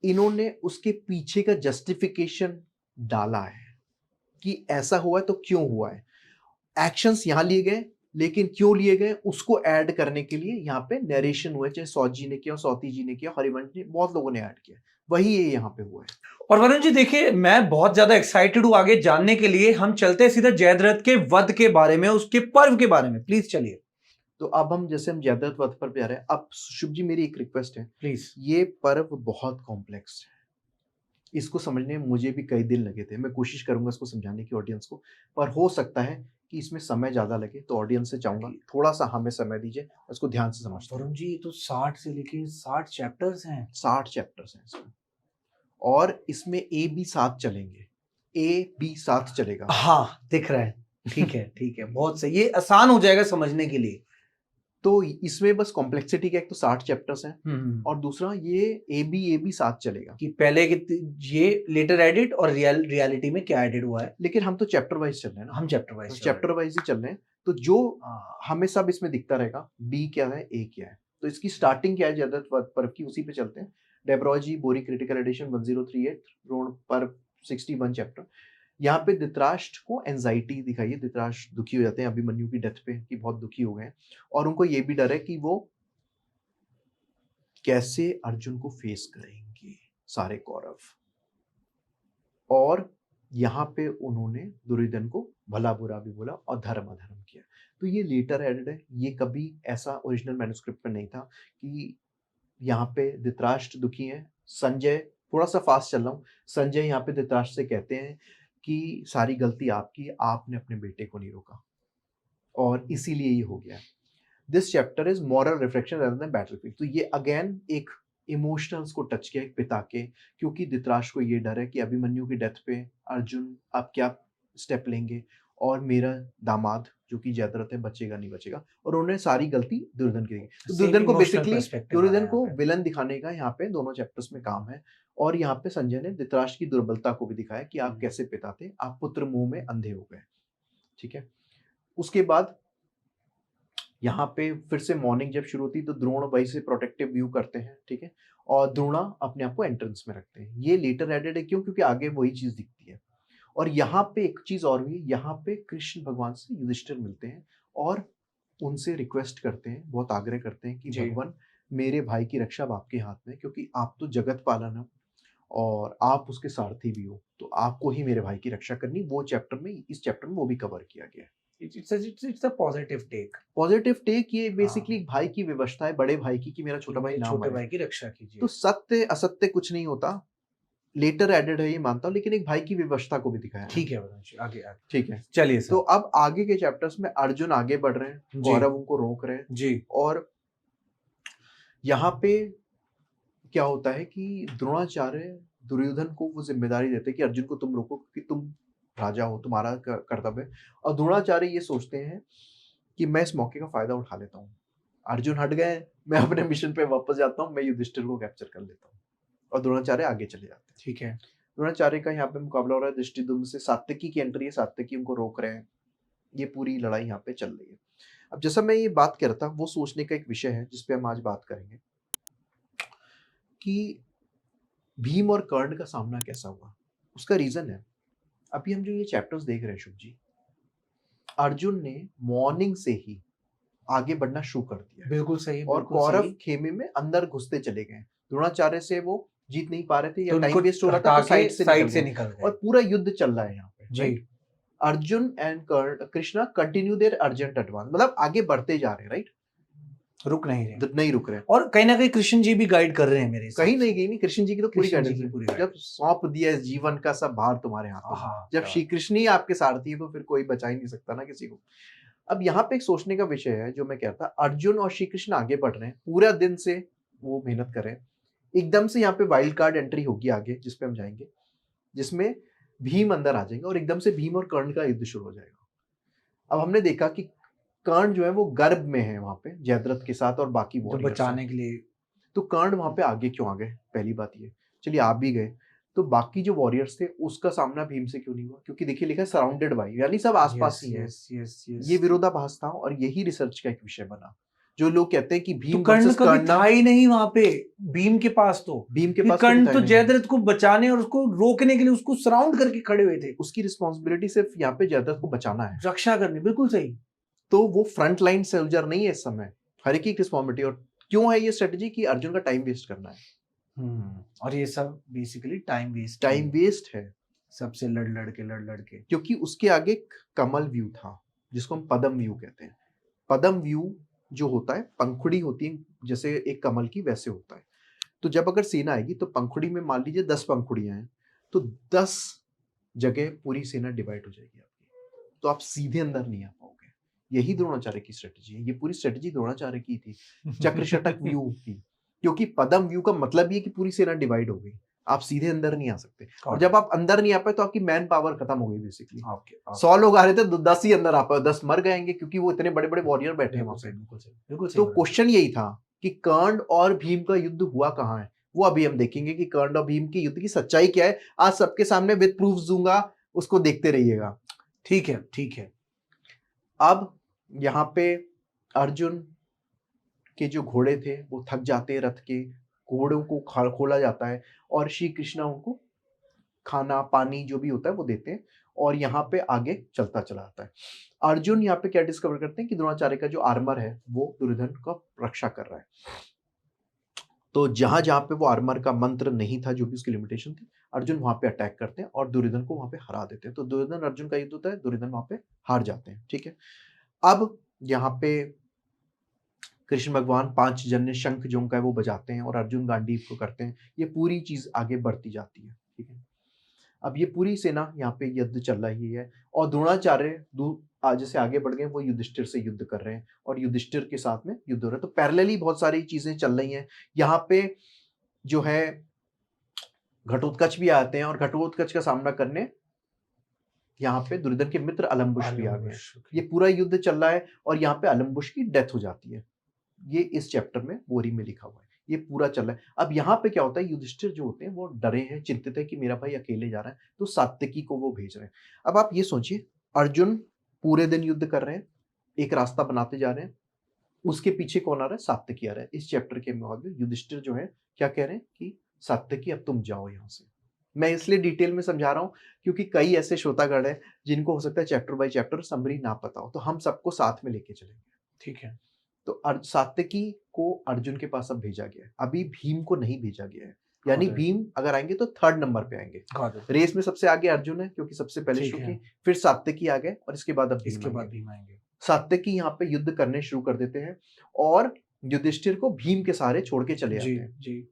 इन्होंने उसके पीछे का जस्टिफिकेशन डाला है कि ऐसा हुआ है तो क्यों हुआ है। एक्शंस यहाँ लिए गए, लेकिन क्यों लिए गए उसको ऐड करने के लिए यहाँ पे नरेशन हुए, चाहे सौत जी ने किया, सौती जी ने किया, हरिवंश ने, बहुत लोगों ने ऐड किया, वही ये यहाँ पे हुआ है। और वरुण जी देखिए, मैं बहुत ज्यादा एक्साइटेड हूँ आगे जानने के लिए। हम चलते हैं सीधा जयद्रथ के वध के बारे में, उसके पर्व के बारे में, प्लीज चलिए। तो अब हम जयद्रथ वध पर आ रहे हैं। अब शुभ जी मेरी एक रिक्वेस्ट है, प्लीज। ये पर्व बहुत कॉम्प्लेक्स है, इसको समझने में मुझे भी कई दिन लगे थे। मैं कोशिश करूंगा इसको समझाने की ऑडियंस को, पर हो सकता है कि इसमें समय ज्यादा लगे, तो ऑडियंस से चाहूंगा थोड़ा सा हमें समय दीजिए, इसको ध्यान से समझते हैं। वरुण जी तो 60 से लेके 60 चैप्टर्स हैं। 60 चैप्टर्स हैं इसमें, और इसमें ए बी साथ चलेंगे, ए बी साथ चलेगा। हाँ दिख रहा है, ठीक है बहुत सही, ये आसान हो जाएगा समझने के लिए। तो इसमें बस कॉम्प्लेक्सिटी का एक तो 60 चैप्टर्स हैं और दूसरा ये ए बी साथ चलेगा कि पहले ये लेटर एडिट और रियलिटी में क्या एडिट हुआ है। लेकिन हम तो चैप्टर वाइज चल रहे हैं ना, हम चैप्टर वाइज ही चल रहे हैं। तो जो हमें सब इसमें दिखता रहेगा बी क्या है ए क्या है। तो इसकी स्टार्टिंग क्या है जदत पर्व की, उसी पे चलते हैं। डेब्रॉजी बोरी क्रिटिकल एडिशन 1038 द्रोण पर्व 61 चैप्टर। यहाँ पे धृतराष्ट्र को एंजाइटी दिखाई है, धृतराष्ट्र दुखी हो जाते हैं अभिमन्यु की डेथ पे कि बहुत दुखी हो गए हैं और उनको ये भी डर है कि वो कैसे अर्जुन को फेस करेंगे सारे कौरव। और यहाँ पे उन्होंने दुर्योधन को भला बुरा भी बोला और धर्म अधर्म किया। तो ये लेटर एडेड है, ये कभी ऐसा ओरिजिनल मैन्युस्क्रिप्ट में नहीं था कि यहाँ पे धृतराष्ट्र दुखी है। संजय, थोड़ा सा फास्ट चल रहा हूँ, संजय यहाँ पे धृतराष्ट्र से कहते हैं कि सारी गलती आपकी, आपने अपने बेटे को नहीं रोका और इसीलिए ये हो गया। This chapter is moral reflection rather than battlefield. तो ये अगेन एक इमोशनल्स को टच किया एक पिता के, क्योंकि धृतराष्ट्र को ये डर है कि अभिमन्यु की डेथ पे अर्जुन अब क्या स्टेप लेंगे और मेरा दामाद जो कि जयद्रथ है बचेगा नहीं बचेगा, और उन्होंने सारी गलती दुर्योधन की दी। तो दुर्योधन को बेसिकली दुर्योधन को विलन दिखाने का यहाँ पे दोनों चैप्टर्स में काम है। और यहाँ पे संजय ने धृतराष्ट्र की दुर्बलता को भी दिखाया कि आप कैसे पिता थे, आप पुत्र मुंह में अंधे हो गए। ठीक है, उसके बाद यहाँ पे फिर से मॉर्निंग जब शुरू होती तो द्रोण वही से प्रोटेक्टिव व्यू करते हैं। ठीक है, और द्रोणा अपने आप को एंट्रेंस में रखते हैं। ये लेटर एडेड है क्यों, क्योंकि आगे वही चीज दिखती है। और यहाँ पे एक चीज और भी, यहाँ पे कृष्ण भगवान से युधिष्ठिर मिलते हैं और उनसे रिक्वेस्ट करते हैं, बहुत आग्रह करते हैं कि भगवान मेरे भाई की रक्षा अब आपके हाथ में, क्योंकि आप तो जगत पालन हो और आप उसके सारथी भी हो, तो आपको ही मेरे भाई की रक्षा करनी। वो चैप्टर में, इस चैप्टर में वो भी कवर किया गया है। It's a positive take. Positive take ये बेसिकली भाई की व्यवस्था है, बड़े भाई की, कि मेरा छोटा भाई ना मरे, भाई की रक्षा कीजिए। तो सत्य असत्य कुछ नहीं होता, लेटर एडेड है ये मानता हूँ, लेकिन एक भाई की व्यवस्था को भी दिखाया। ठीक है, आगे आगे ठीक है, चलिए। तो अब आगे के चैप्टर्स में अर्जुन आगे बढ़ रहे हैं, कौरव उनको रोक रहे हैं जी। और यहाँ पे क्या होता है कि द्रोणाचार्य दुर्योधन को वो जिम्मेदारी देते हैं कि अर्जुन को तुम रोको क्योंकि तुम राजा हो, तुम्हारा कर्तव्य है। और द्रोणाचार्य ये सोचते हैं कि मैं इस मौके का फायदा उठा लेता हूँ, अर्जुन हट गए, मैं अपने मिशन पे वापस जाता हूँ, मैं युधिष्ठिर को कैप्चर कर लेता हूँ, और द्रोणाचार्य आगे चले जाते हैं। ठीक है, द्रोणाचार्य का यहाँ पे मुकाबला हो रहा है धृष्टद्युम्न से। सात्यकी की एंट्री है, सात्यकी उनको रोक रहे हैं, ये पूरी लड़ाई यहाँ पे चल रही है। अब जैसा मैं ये बात कर रहा था, वो सोचने का एक विषय है जिसपे हम आज बात करेंगे कि भीम और कर्ण का सामना कैसा हुआ। उसका रीजन है, अभी हम जो ये चैप्टर्स देख रहे हैं शुभ जी, अर्जुन ने मॉर्निंग से ही आगे बढ़ना शुरू कर दिया। बिल्कुल सही। और कौरव खेमे में अंदर घुसते चले गए। द्रोणाचार्य से वो जीत नहीं पा रहे थे या टाइम वेस्ट हो रहा था, तो साइड से निकल गए और पूरा युद्ध चल रहा है यहाँ पे जी। Arjun and Krishna continue their urgent advance, मतलब आगे बढ़ते जा रहे हैं, राइट, रुक नहीं रुक रहे। और कहीं ना कहीं कृष्ण जी भी गाइड कर रहे हैं मेरे, कहीं नहीं, कृष्ण जी की तो पूरी गाइडेंस। जब सौंप दिया जीवन का सब भार तुम्हारे हाथ में, जब श्री कृष्ण ही आपके सारथी है तो फिर कोई बचा ही नहीं सकता ना किसी को। अब यहाँ पे एक सोचने का विषय है जो मैं कहता, अर्जुन और श्री कृष्ण आगे बढ़ रहे हैं, पूरा दिन से वो मेहनत कर रहे हैं। एकदम से यहाँ पे वाइल्ड कार्ड एंट्री होगी आगे, जिसपे हम जाएंगे, जिसमें भीम अंदर आ जाएंगे और एकदम से भीम और कर्ण का युद्ध शुरू हो जाएगा। अब हमने देखा कि कर्ण जो है वो गर्भ में है वहां पे जयद्रथ के साथ और बाकी वो बचाने के लिए, तो कर्ण वहां पे आगे क्यों आ गए, पहली बात ये। चलिए आप भी गए, तो बाकी जो वॉरियर्स थे उसका सामना भीम से क्यों नहीं हुआ, क्योंकि देखिए लिखा है सराउंडेड बाय, यानी सब आसपास ही है। ये विरोधाभास था और यही रिसर्च का एक विषय बना। जो लोग कहते हैं कि भीम कर्ण कभी था ही नहीं वहां पे, भीम के पास कर्ण तो जयद्रथ को बचाने और उसको रोकने के लिए उसको सराउंड करके खड़े हुए थे। उसकी रिस्पॉन्सिबिलिटी सिर्फ यहाँ पे जयद्रथ को बचाना है, रक्षा करनी, बिल्कुल सही। तो वो फ्रंट लाइन सोल्जर नहीं है इस समय, हर एक की रिस्पॉन्सिबिलिटी। और क्यों है ये स्ट्रेटेजी कि अर्जुन का टाइम वेस्ट करना है। और ये सब बेसिकली टाइम वेस्ट है, सबसे लड़ के, क्योंकि उसके आगे कमल व्यू था जिसको हम पद्म व्यू कहते हैं। पद्म व्यू जो होता है, पंखुड़ी होती है जैसे एक कमल की, वैसे होता है। तो जब अगर सेना आएगी तो पंखुड़ी में मान लीजिए 10 पंखुड़ियां हैं, तो 10 जगह पूरी सेना डिवाइड हो जाएगी आपकी, तो आप सीधे अंदर नहीं आ पाओगे। यही द्रोणाचार्य की स्ट्रेटेजी है, ये पूरी स्ट्रेटेजी द्रोणाचार्य की थी, चक्रशटक व्यू की। क्योंकि पद्म व्यू का मतलब ये कि पूरी सेना डिवाइड हो गई, आप सीधे अंदर नहीं आ सकते। और जब आप अंदर नहीं आ पाए तो आपकी मैन पावर खत्म हो गई बेसिकली। ओके 100 लोग आ रहे थे, 10 ही अंदर आ पाए, 10 मर गएंगे क्योंकि वो इतने बड़े बड़े वॉरियर बैठे हैं वहां पे। बिल्कुल तो क्वेश्चन यही था कि कर्ण और भीम का युद्ध हुआ कहाँ है। वो अभी हम देखेंगे कि कर्ण और भीम के युद्ध की सच्चाई क्या है। आज सबके सामने विद प्रूफ दूंगा, उसको देखते रहिएगा। ठीक है, ठीक है। अब यहाँ पे अर्जुन के जो घोड़े थे वो थक जाते हैं, रथ के घोड़ों को खोला जाता है और श्री कृष्ण उनको खाना पानी जो भी होता है वो देते हैं और यहाँ पे आगे चलता चला आता है। अर्जुन यहाँ पे क्या डिस्कवर करते हैं कि द्रोणाचार्य का जो आर्मर है वो दुर्योधन का रक्षा कर रहा है। तो जहां जहां पे वो आर्मर का मंत्र नहीं था, जो भी उसकी लिमिटेशन थी, अर्जुन वहां पे अटैक करते हैं और दुर्योधन को वहां पे हरा देते हैं। तो दुर्योधन अर्जुन का युद्ध होता है, दुर्योधन वहां पे हार जाते हैं। ठीक है, अब यहाँ पे कृष्ण भगवान 5 जन्य शंख जो उनका है वो बजाते हैं और अर्जुन गांडीव को करते हैं। ये पूरी चीज आगे बढ़ती जाती है। ठीक है, अब ये पूरी सेना यहाँ पे युद्ध चल रही है और द्रोणाचार्य जैसे आगे बढ़ गए, वो युधिष्ठिर से युद्ध कर रहे हैं और युधिष्ठिर के साथ में युद्ध हो रहा है। तो पैरेलली बहुत सारी चीजें चल रही हैं। यहाँ पे जो है घटोत्कच भी आते हैं और घटोत्कच का सामना करने यहाँ पे दुर्योधन के मित्र अलम्बुश भी आ गए। ये पूरा युद्ध चल रहा है और यहाँ पे अलम्बुश की डेथ हो जाती है। ये इस चैप्टर में बोरी में लिखा हुआ है। ये पूरा चल रहा है। अब यहाँ पे क्या होता है, युधिष्ठिर जो होते हैं वो डरे हैं, चिंतित है कि मेरा भाई अकेले जा रहा है, तो सात्यकी को वो भेज रहे हैं। अब आप ये सोचिए, अर्जुन पूरे दिन युद्ध कर रहे हैं, एक रास्ता बनाते जा रहे हैं, उसके पीछे कौन आ रहा है, सात्यकी आ रहा है। इस चैप्टर के में युधिष्ठिर जो है क्या कह रहे हैं कि सात्यकी अब तुम जाओ यहाँ से। मैं इसलिए डिटेल में समझा रहा हूँ क्योंकि कई ऐसे श्रोतागण हैं जिनको हो सकता है चैप्टर बाय चैप्टर समरी ना पता हो, तो हम सबको साथ में लेके चलेंगे। ठीक है, तो सात्यकी को अर्जुन के पास अब भेजा गया है, अभी भीम को नहीं भेजा गया है। यानी भीम अगर आएंगे तो 3rd नंबर पे आएंगे। रेस में सबसे आगे अर्जुन है क्योंकि सबसे पहले शुरू की, फिर सात्यकी आ गए और इसके बाद अब भीम आएंगे। सात्यकी यहाँ पे युद्ध करने शुरू कर देते हैं और युधिष्ठिर को भीम के सहारे छोड़ के चले जाते हैं। जी।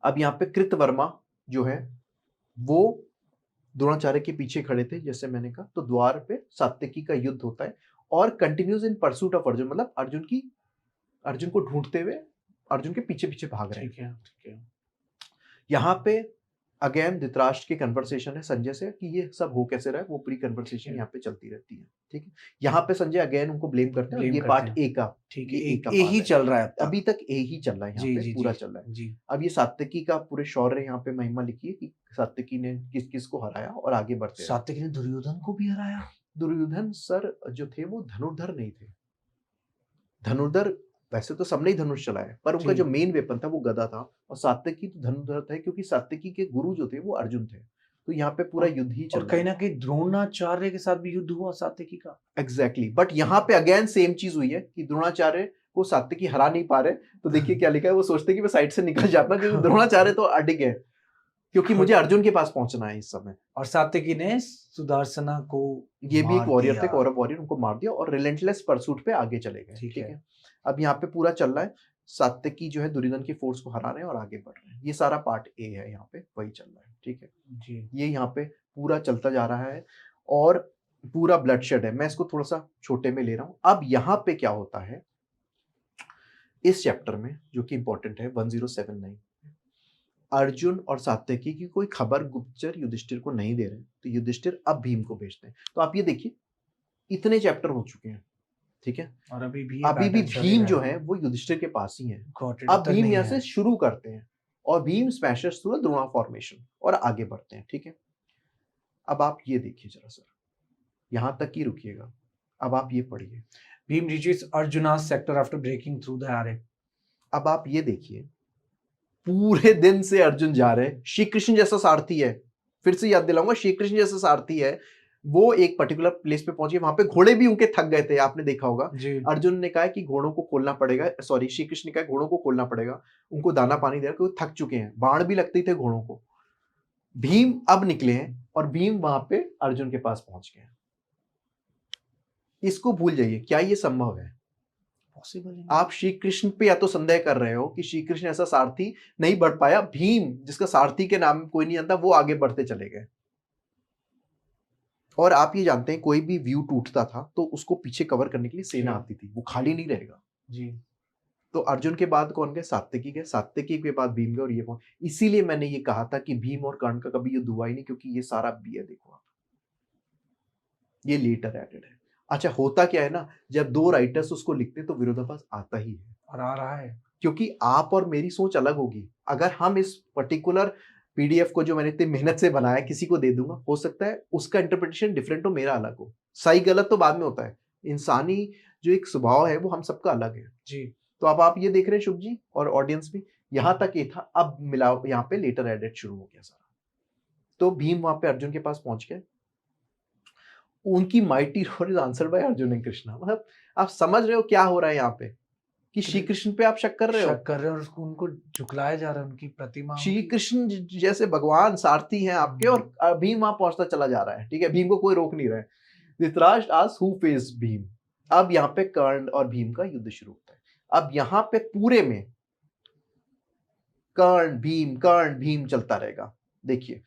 अब यहाँ पे कृतवर्मा जो है वो द्रोणाचार्य के पीछे खड़े थे, जैसे मैंने कहा। तो द्वार पे सात्यकी का युद्ध होता है और continues in pursuit of Arjun, मतलब अर्जुन को ढूंढते हुए अर्जुन के पीछे पीछे भाग रहे हैं। ठीक है। यहाँ पे अगेन धृतराष्ट्र की कन्वर्सेशन है संजय से कि ये सब हो कैसे रहा है, वो पूरी कन्वर्सेशन यहाँ पे चलती रहती है। ठीक है, यहाँ पे संजय अगेन उनको ब्लेम करते हैं। ये पार्ट ए का, ठीक है, ए ही चल रहा है अभी तक, ए ही चल रहा है यहाँ पे, पूरा चल रहा है जी। अब ये सात्यकी का पूरे शौर्य यहाँ पे महिमा लिखी है कि सात्यकी ने किस किस को हराया और आगे बढ़ते हैं। सात्यकी ने दुर्योधन को भी हराया। दुर्योधन सर जो थे वो धनुर्धर नहीं थे। धनुर्धर वैसे तो सबने ही धनुष चलाया, पर उनका जो मेन वेपन था वो गदा था और सात्यकी तो धनुर्धर था क्योंकि सात्यकी के गुरु जो थे वो अर्जुन थे। तो यहाँ पे पूरा युद्ध ही चल रहा है। और कहीं ना कहीं द्रोणाचार्य के साथ भी युद्ध हुआ सात्यकी का। एग्जैक्टली, बट यहाँ पे अगेन सेम चीज हुई है कि द्रोणाचार्य को सात्यकी हरा नहीं पा रहे। तो देखिए क्या लिखा है, वो सोचते कि मैं साइड से निकल जाता क्योंकि द्रोणाचार्य तो अडिग है, क्योंकि मुझे अर्जुन के पास पहुंचना है इस समय। और सात्यकी ने सुदर्शना को, ये भी एक वॉरियर थे, कौरव वॉरियर, उनको मार दिया और रिलेंटलेस परसूट पे आगे चले गए। ठीक है, अब यहाँ पे पूरा चल रहा है, सात्यकी जो है दुर्योधन की फोर्स को हरा रहे हैं और आगे बढ़ रहे हैं। ये सारा पार्ट ए है, यहाँ पे वही चल रहा है। ठीक है जी, ये यहाँ पे पूरा चलता जा रहा है और पूरा ब्लडशेड है। मैं इसको थोड़ा सा छोटे में ले रहा हूँ। अब यहाँ पे क्या होता है इस चैप्टर में जो कि इंपॉर्टेंट है, 1079, अर्जुन और सात्यकी की कोई खबर गुप्तचर युधिष्ठिर को नहीं दे रहे, तो युधिष्ठिर अब भीम को भेजते हैं। तो आप ये देखिए इतने चैप्टर हो चुके हैं। ठीक है, और अभी भी भीम जो है वो युधिष्ठिर के पास ही है। अब भीम यहाँ से शुरू करते हैं और Bhim smashers through Drona formation और आगे बढ़ते हैं। ठीक है, अब आप ये देखिए जरा सर, यहां तक ही रुकिएगा। अब आप ये पढ़िए, Bhim reaches Arjuna's sector after breaking through the array. अब आप ये देखिए, पूरे दिन से अर्जुन जा रहे हैं। श्री कृष्ण जैसा सारथी है, फिर से याद दिलाऊंगा, श्री कृष्ण जैसा सारथी है, वो एक पर्टिकुलर प्लेस पे पहुंचे, वहां पे घोड़े भी उनके थक गए थे, आपने देखा होगा। अर्जुन ने कहा कि घोड़ों को खोलना पड़ेगा, सॉरी श्री कृष्ण ने कहा घोड़ों को खोलना पड़ेगा, उनको दाना पानी दे, क्योंकि थक चुके हैं, बाण भी लगते थे घोड़ों को। भीम अब निकले हैं और भीम वहां पे अर्जुन के पास पहुंच गए। इसको भूल जाइए, क्या ये संभव है? पॉसिबल। आप श्री कृष्ण पे या तो संदेह कर रहे हो कि श्री कृष्ण ऐसा सारथी नहीं बढ़ पाया, भीम जिसका सारथी के नाम कोई नहीं आता वो आगे बढ़ते चले गए। और आप ये जानते हैं कोई भी व्यू टूटता था तो उसको पीछे कवर करने के लिए सेना आती थी, वो खाली नहीं रहेगा जी। तो अर्जुन के बाद कौन गए? सात्यकी गए, सात्यकी के बाद भीम गए, और ये कौन? इसीलिए मैंने ये कहा था कि भीम और कर्ण का कभी युद्ध हुआ ही नहीं, क्योंकि ये सारा बी है, देखो आप, ये लेटर एडेड है। अच्छा, होता क्या है ना, जब दो राइटर्स उसको लिखते हैं तो विरोधाभास आता ही है, और आ रहा है, क्योंकि आप और मेरी सोच अलग होगी। अगर हम इस पर्टिकुलर पीडीएफ को जो मैंने इतनी मेहनत से बनाया किसी को दे दूंगा, हो सकता है उसका इंटरप्रिटेशन डिफरेंट हो, मेरा अलग हो। सही गलत तो बाद में होता है, इंसानी जो एक स्वभाव है वो हम सबका अलग है जी। तो अब आप ये देख रहे हैं शुभ जी और ऑडियंस भी, यहाँ तक ये था, अब मिला यहाँ पे लेटर एडेड शुरू हो गया सारा। तो भीम वहां पे अर्जुन के पास पहुंच गए, उनकी mighty road is answered bye Arjun and Krishna. मतलब आप समझ रहे हो क्या हो रहा है यहाँ पे, कि श्री कृष्ण पे आप शक कर रहे हो, शक कर रहे हो, और उसको उनको झुकलाया जा रहा है, उनकी प्रतिमा, श्री कृष्ण जैसे भगवान सारथी हैं आपके, और भीम वहां पहुंचता चला जा रहा है, ठीक है, भीम को कोई रोक नहीं रहा है। Dhritarashtra asked who faced Bhim. अब यहाँ पे कर्ण और भीम का युद्ध शुरू होता है। अब यहाँ पे पूरे में कर्ण भीम चलता रहेगा। देखिए,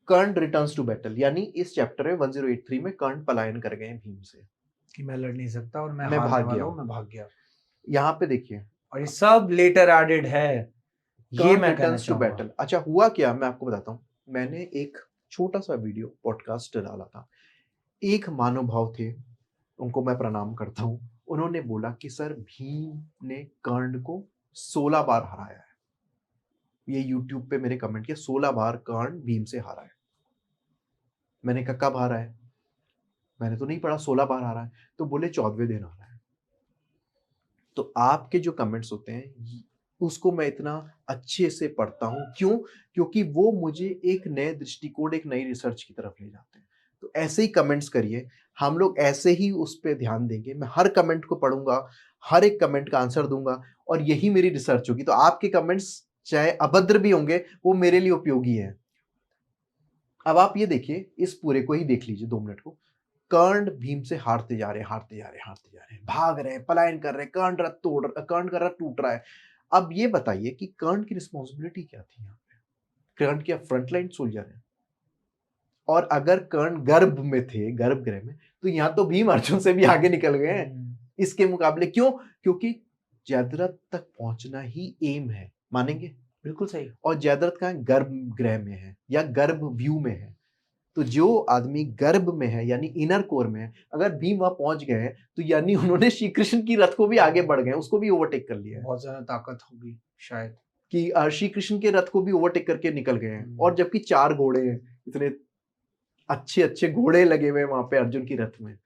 कर्ण रिटर्न्स टू बैटल, यानी इस चैप्टर में 1083 में कर्ण पलायन कर गए भीम से कि मैं लड़ नहीं सकता और मैं भाग हारने वाला गया हूं, मैं भाग गया। यहाँ पे देखिए, और ये सब लेटर एडेड है, ये मैं कहना रिटर्न्स टू चाहूंगा। बैटल। अच्छा, हुआ क्या, मैं आपको बताता हूँ। मैंने एक छोटा सा वीडियो पॉडकास्ट डाला था, एक महानुभाव थे, उनको मैं प्रणाम करता हूँ। उन्होंने बोला कि सर भीम ने कर्ण को 16 बार हराया है। ये यूट्यूब पे मेरे कमेंट किया, 16 बार कर्ण भीम से हारा है। मैंने कहा कब हारा है, मैंने तो नहीं पढ़ा 16 बार हारा है। तो बोले 14वें दिन हारा है। तो आपके जो कमेंट्स होते हैं उसको मैं इतना अच्छे से पढ़ता हूँ, क्यों? क्योंकि वो मुझे एक नए दृष्टिकोण, एक नई रिसर्च की तरफ ले जाते हैं। तो ऐसे ही कमेंट्स करिए, हम लोग ऐसे ही उस पर ध्यान देंगे। मैं हर कमेंट को पढ़ूंगा, हर एक कमेंट का आंसर दूंगा, और यही मेरी रिसर्च होगी। तो आपके कमेंट्स चाहे अभद्र भी होंगे, वो मेरे लिए उपयोगी है। अब आप ये देखिए, इस पूरे को ही देख लीजिए 2 मिनट को। कर्ण भीम से हारते जा रहे हैं, भाग रहे हैं, पलायन कर रहे हैं, कर्ण का रथ टूट रहा है। अब ये बताइए कि कर्ण की रिस्पॉन्सिबिलिटी क्या थी यहाँ पे? कर्ण क्या फ्रंटलाइन सोल्जर है? और अगर कर्ण गर्भ में थे, गर्भगृह में, तो यहाँ तो भीम अर्जुन से भी आगे निकल गए हैं इसके मुकाबले। क्यों? क्योंकि जयद्रथ तक पहुंचना ही एम है, मानेंगे? बिल्कुल सही। और जयद्रथ कहाँ है? गर्भगृह में है या गर्भ व्यू में है। तो जो आदमी गर्भ में है, यानी इनर कोर में है, अगर भीम वहां पहुंच गए हैं, तो यानी उन्होंने श्री कृष्ण की रथ को भी आगे बढ़ गए, उसको भी ओवरटेक कर लिया है। बहुत ज्यादा ताकत होगी शायद, कि श्री कृष्ण के रथ को भी ओवरटेक करके निकल गए हैं। और जबकि 4 घोड़े हैं, इतने अच्छे अच्छे घोड़े लगे हुए वहां पे अर्जुन की रथ में,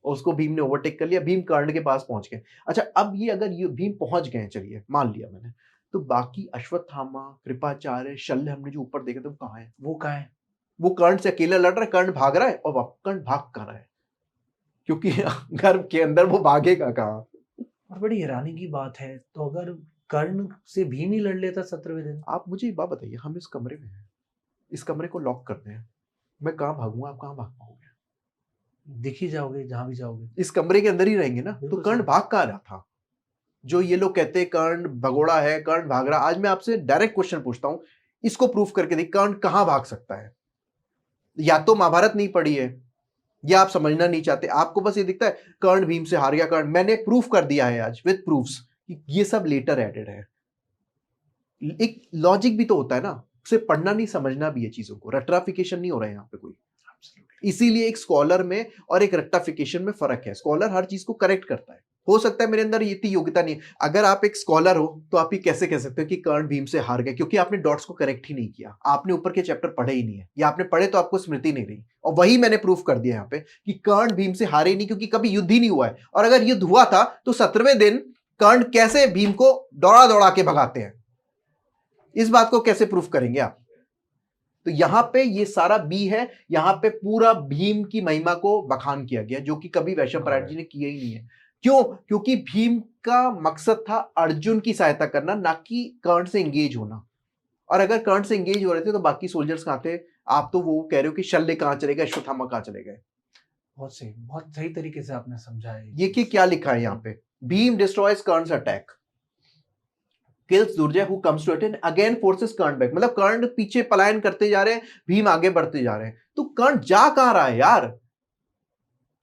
और उसको भीम ने ओवरटेक कर लिया। भीम कर्ण के पास पहुंच गए। अच्छा, अब ये अगर ये भीम पहुंच गए, चलिए मान लिया मैंने, तो बाकी अश्वत्थामा, कृपाचार्य, शल्य, हमने जो ऊपर देखा था, वो कहाँ है? वो कहाँ है? वो कर्ण से अकेला लड़ रहा है, कर्ण भाग रहा है, और कर्ण भाग कर रहा है, क्योंकि गर्भ के अंदर वो भागेगा कहाँ? और बड़ी हैरानी की बात है, तो अगर कर्ण से भीम ही लड़ लेता 17वें दिन। आप मुझे एक बात बताइए, हम इस कमरे में हैं, इस कमरे को लॉक करते हैं, मैं कहाँ भागूंगा, आप कहाँ भाग पाओगे? दिख ही जाओगे जहां भी जाओगे, इस कमरे के अंदर ही रहेंगे ना। तो कर्ण भाग कहाँ रहा था? जो ये लोग कहते हैं कर्ण भगोड़ा है, कर्ण भाग रहा, आज मैं आपसे डायरेक्ट क्वेश्चन पूछता हूं, इसको प्रूफ करके देखिए, कर्ण कहाँ भाग सकता है? या तो महाभारत नहीं पढ़ी है, या आप समझना नहीं चाहते, आपको बस ये दिखता है कर्ण भीम से हार गया, कर्ण। मैंने प्रूफ कर दिया है आज विद प्रूफ्स कि ये सब लेटर एडेड है। एक लॉजिक भी तो होता है ना, उसे पढ़ना नहीं, समझना भी है चीजों को। रट्राफिकेशन नहीं हो रहा है यहाँ पे कोई। इसीलिए एक स्कॉलर में और एक रट्टाफिकेशन में फर्क है। स्कॉलर हर चीज को करेक्ट करता है। हो सकता है मेरे अंदर इतनी योग्यता नहीं है। अगर आप एक स्कॉलर हो तो आप ये कैसे कह सकते हो कि कर्ण भीम से हार गए? क्योंकि आपने डॉट्स को करेक्ट ही नहीं किया, आपने ऊपर के चैप्टर पढ़े ही नहीं है, या आपने पढ़े तो आपको स्मृति नहीं रही। और वही मैंने प्रूफ कर दिया यहाँ पे कि कर्ण भीम से हारे नहीं, क्योंकि कभी युद्ध ही नहीं हुआ है। और अगर युद्ध हुआ था तो 17वें दिन कर्ण कैसे भीम को दौड़ा दौड़ा के भगाते हैं, इस बात को कैसे प्रूफ करेंगे आप? तो यहां पे ये सारा बी है, यहां पे पूरा भीम की महिमा को बखान किया गया, जो कि कभी वैशंपायन जी ने किया ही नहीं है। क्यों? क्योंकि भीम का मकसद था अर्जुन की सहायता करना, ना कि कर्ण से एंगेज होना। और अगर कर्ण से एंगेज हो रहे थे तो बाकी सोल्जर्स कहां थे? आप तो वो कह रहे हो कि शल्य कहां चले गए, अश्वत्थामा कहां चले गए। बहुत सही तरीके से आपने समझाया। ये कि क्या लिखा है यहाँ पे? Bhim destroys Karna's attack, kills Durjay who comes to attend, again forces Karna back। मतलब कर्ण पीछे पलायन करते जा रहे हैं, भीम आगे बढ़ते जा रहे हैं। तो कर्ण जा कहां रहा है यार?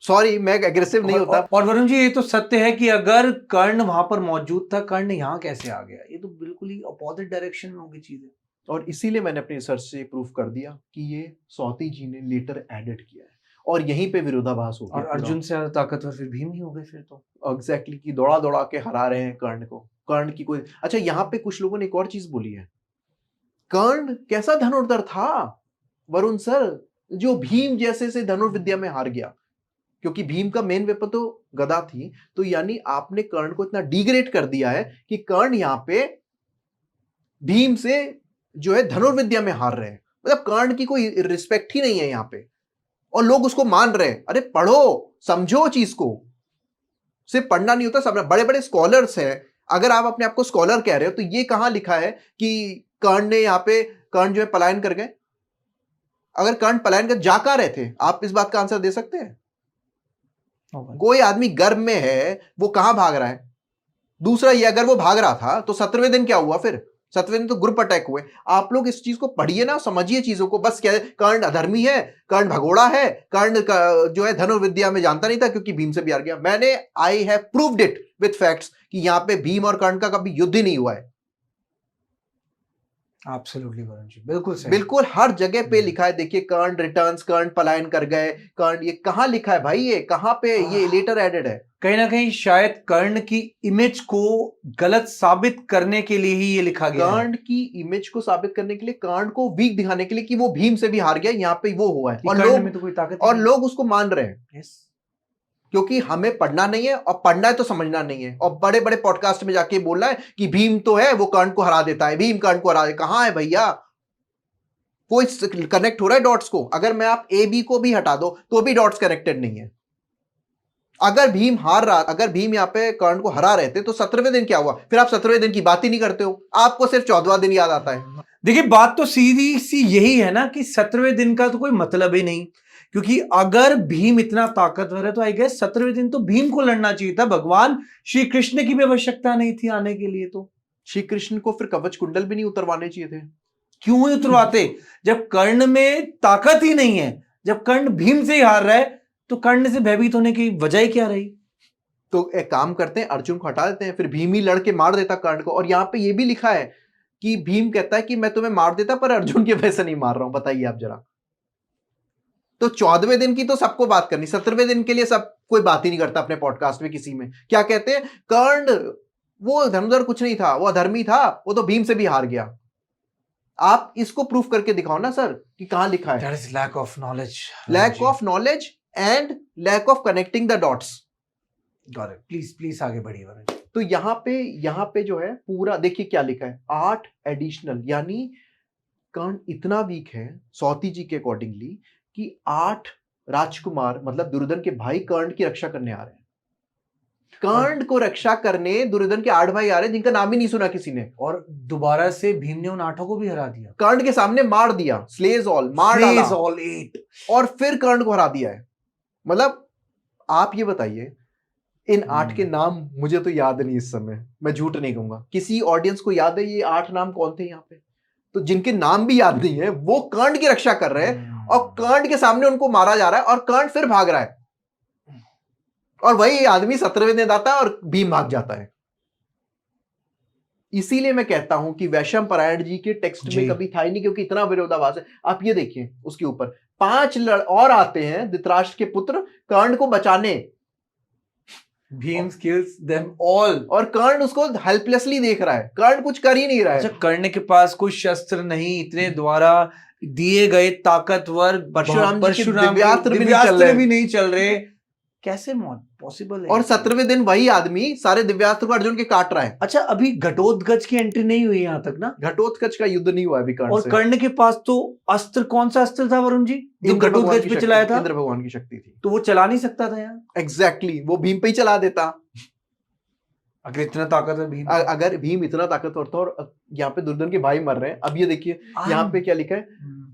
सॉरी मैं एग्रेसिव नहीं होता। और वरुण जी ये तो सत्य है कि अगर कर्ण वहां पर मौजूद था, कर्ण यहाँ कैसे आ गया? ये तो बिल्कुल ही अपोजिट डायरेक्शन में होगी चीजें। और इसीलिए मैंने अपने रिसर्च से प्रूफ कर दिया कि ये सौती जी ने लेटर एडिट किया है और यहीं पे विरोधाभास हो गया। और अर्जुन से ज्यादा ताकतवर फिर भीम ही हो गए फिर तो। एग्जैक्टली कि दौड़ा दौड़ा के हरा रहे हैं कर्ण को। कर्ण की कोई, अच्छा यहाँ पे कुछ लोगों ने एक और चीज बोली है, कर्ण कैसा धनुर्धर था वरुण सर, जो भीम जैसे से धनुर्विद्या में हार गया, क्योंकि भीम का मेन वेपन तो गदा थी। तो यानी आपने कर्ण को इतना डिग्रेड कर दिया है कि कर्ण यहाँ पे भीम से जो है धनुर्विद्या में हार रहे हैं। मतलब कर्ण की कोई रिस्पेक्ट ही नहीं है यहाँ पे, और लोग उसको मान रहे हैं। अरे पढ़ो, समझो चीज को, सिर्फ पढ़ना नहीं होता, समझना। बड़े बड़े स्कॉलर्स हैं, अगर आप अपने आप को स्कॉलर कह रहे हो तो ये कहां लिखा है कि कर्ण ने यहाँ पे, कर्ण जो है पलायन कर गए? अगर कर्ण पलायन कर जा कहां रहे थे, आप इस बात का आंसर दे सकते हैं? कोई आदमी गर्भ में है, वो कहां भाग रहा है? दूसरा ये, अगर वो भाग रहा था तो 17वें दिन क्या हुआ? फिर 17वें दिन तो ग्रुप अटैक हुए। आप लोग इस चीज को पढ़िए ना, समझिए चीजों को। बस क्या है, कर्ण अधर्मी है, कर्ण भगोड़ा है, कर्ण जो है धनुर्विद्या में जानता नहीं था क्योंकि भीम से भी हार गया। मैंने I have proved it with facts कि यहाँ पे भीम और कर्ण का कभी युद्ध ही नहीं हुआ है। एब्सोल्युटली वरुण जी, बिल्कुल सही। बिल्कुल हर जगह पे लिखा है, देखिए कर्ण रिटर्न्स, कर्ण पलायन कर गए, कर्ण, ये कहां लिखा है भाई? ये कहां पे ये लेटर एडेड है? कहीं ना कहीं शायद कर्ण की इमेज को गलत साबित करने के लिए ही ये लिखा गया है। कर्ण की इमेज को साबित करने के लिए, कर्ण को वीक दिखाने के लिए कि वो भीम से भी हार गया, यहाँ पे वो हुआ है। और कर्ण में तो कोई ताकत और नहीं। लोग उसको मान रहे हैं। यस, क्योंकि हमें पढ़ना नहीं है, और पढ़ना है तो समझना नहीं है, और बड़े बड़े पॉडकास्ट में जाके बोलना है कि भीम तो है, वो कर्ण को हरा देता है, भीम कर्ण को हरा दे। कहां है भैया? कोई कनेक्ट हो रहा है डॉट्स को? अगर मैं आप ए बी को भी हटा दो तो भी डॉट्स कनेक्टेड नहीं है। अगर भीम हार रहा, अगर भीम यहाँ पे कर्ण को हरा रहे थे तो 17वें दिन क्या हुआ? फिर आप 17वें दिन की बात ही नहीं करते हो, आपको सिर्फ 14वां दिन याद आता है। देखिए बात तो सीधी सी यही है ना कि 17वें दिन का तो कोई मतलब ही नहीं, क्योंकि अगर भीम इतना ताकतवर है तो आई गेस 17वें दिन तो भीम को लड़ना चाहिए था। भगवान श्री कृष्ण की भी आवश्यकता नहीं थी आने के लिए। तो श्री कृष्ण को फिर कवच कुंडल भी नहीं उतरवाने चाहिए थे? क्यों ही उतरवाते? जब कर्ण में ताकत ही नहीं है, जब कर्ण भीम से ही हार रहा है, तो कर्ण से भयभीत होने की वजह क्या रही? तो एक काम करते हैं, अर्जुन को हटा देते हैं, फिर भीम ही लड़के मार देता कर्ण को। और यहाँ पे ये भी लिखा है कि भीम कहता है कि मैं तुम्हें मार देता, पर अर्जुन के वजह से नहीं मार रहा हूं। बताइए आप जरा। तो 14वें दिन की तो सबको बात करनी, 17वें दिन के लिए सब कोई बात ही नहीं करता अपने पॉडकास्ट में किसी में। क्या कहते हैं? कर्ण वो धनुर्धर कुछ नहीं था, वो अधर्मी था, वो तो भीम से भी हार गया। आप इसको प्रूफ करके दिखाओ ना सर कि कहां लिखा है। That is lack of knowledge. Lack of knowledge and lack of connecting the dots. Got it. प्लीज आगे बढ़िए वरुण जी। तो यहाँ पे जो है पूरा देखिए क्या लिखा है, 8 एडिशनल, यानी कर्ण इतना वीक है सौती जी के अकॉर्डिंगली कि 8 राजकुमार, मतलब दुर्योधन के भाई, कर्ण की रक्षा करने आ रहे हैं। कर्ण को रक्षा करने दुर्योधन के 8 भाई आ रहे हैं जिनका नाम ही नहीं सुना किसी ने। और दोबारा से भीम ने उन 8 को भी हरा दिया, कर्ण के सामने मार दिया, स्लेज ऑल, मार डाला, ऑल 8, और फिर कर्ण को हरा दिया है। मतलब आप ये बताइए, इन 8 के नाम मुझे तो याद नहीं इस समय, मैं झूठ नहीं कहूंगा। किसी ऑडियंस को याद है ये 8 नाम कौन थे यहाँ पे? तो जिनके नाम भी याद नहीं है वो कर्ण की रक्षा कर रहे हैं, और कर्ण के सामने उनको मारा जा रहा है, और कर्ण फिर भाग रहा है, और वही आदमी 17वें दिन आता है और भीम भाग जाता है। इसीलिए मैं कहता हूं कि वैशंपायन जी के टेक्स्ट में कभी था ही नहीं, क्योंकि इतना विरोधाभास है। आप ये देखिए उसके ऊपर 5 और आते हैं धृतराष्ट्र के पुत्र कर्ण को बचाने। भीम kills them all, और कर्ण उसको हेल्पलेसली देख रहा है, कर्ण कुछ कर ही नहीं रहा है। अच्छा, कर्ण के पास कोई शस्त्र नहीं, इतने द्वारा दिए गए ताकतवर परशुराम दिव्यास्त्र भी नहीं चल रहे, कैसे मौत पॉसिबल है? और 17वें दिन वही आदमी सारे दिव्यास्त्र को अर्जुन के काट रहा है। अच्छा, अभी घटोत्कच की एंट्री नहीं हुई यहाँ तक ना? घटोत्कच का युद्ध नहीं हुआ अभी कर्ण और से। कर्ण के पास तो अस्त्र, कौन सा अस्त्र था वरुण जी जो घटोत्कच पे चलाया था? इंद्र भगवान की शक्ति थी, तो वो चला नहीं सकता था यहाँ? एग्जैक्टली, वो भीम पे ही चला देता अगर इतना ताकतवर भीम, अगर भीम इतना ताकतवर था। और यहाँ पे दुर्योधन के भाई मर रहे हैं। अब ये देखिए यहाँ पे क्या लिखा है,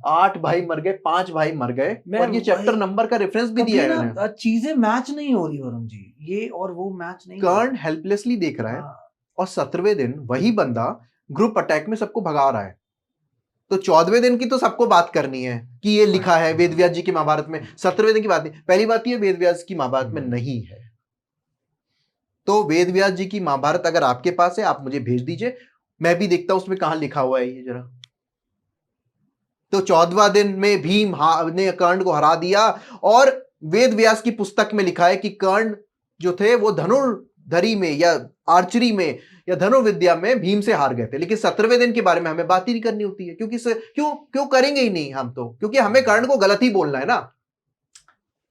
8 भाई मर गए, 5 भाई मर गए, और ये चैप्टर नंबर का रेफरेंस भी दिया है। चीजें मैच नहीं हो रही वरुण जी, ये और वो मैच नहीं। कर्ण हेल्पलेसली देख रहा है, और 17वें दिन वही बंदा ग्रुप अटैक में सबको भगा रहा है। तो 14वें दिन की तो सबको बात करनी है कि ये लिखा है वेद व्यास जी के महाभारत में, 17वें दिन की बात नहीं। पहली बात ये वेद व्यास की महाभारत में नहीं है। तो वेद व्यास जी की महाभारत अगर आपके पास है आप मुझे भेज दीजिए, मैं भी देखता हूं उसमें कहां लिखा हुआ है ये जरा। तो 14वां दिन में भीम ने कर्ण को हरा दिया, और वेद व्यास की पुस्तक में लिखा है कि कर्ण जो थे वो धनुर्धरी में या आर्चरी में या धनुर्विद्या में भीम से हार गए थे। लेकिन 17वें दिन के बारे में हमें बात ही नहीं करनी होती है, क्योंकि क्यों करेंगे ही नहीं हम तो, क्योंकि हमें कर्ण को गलत ही बोलना है ना।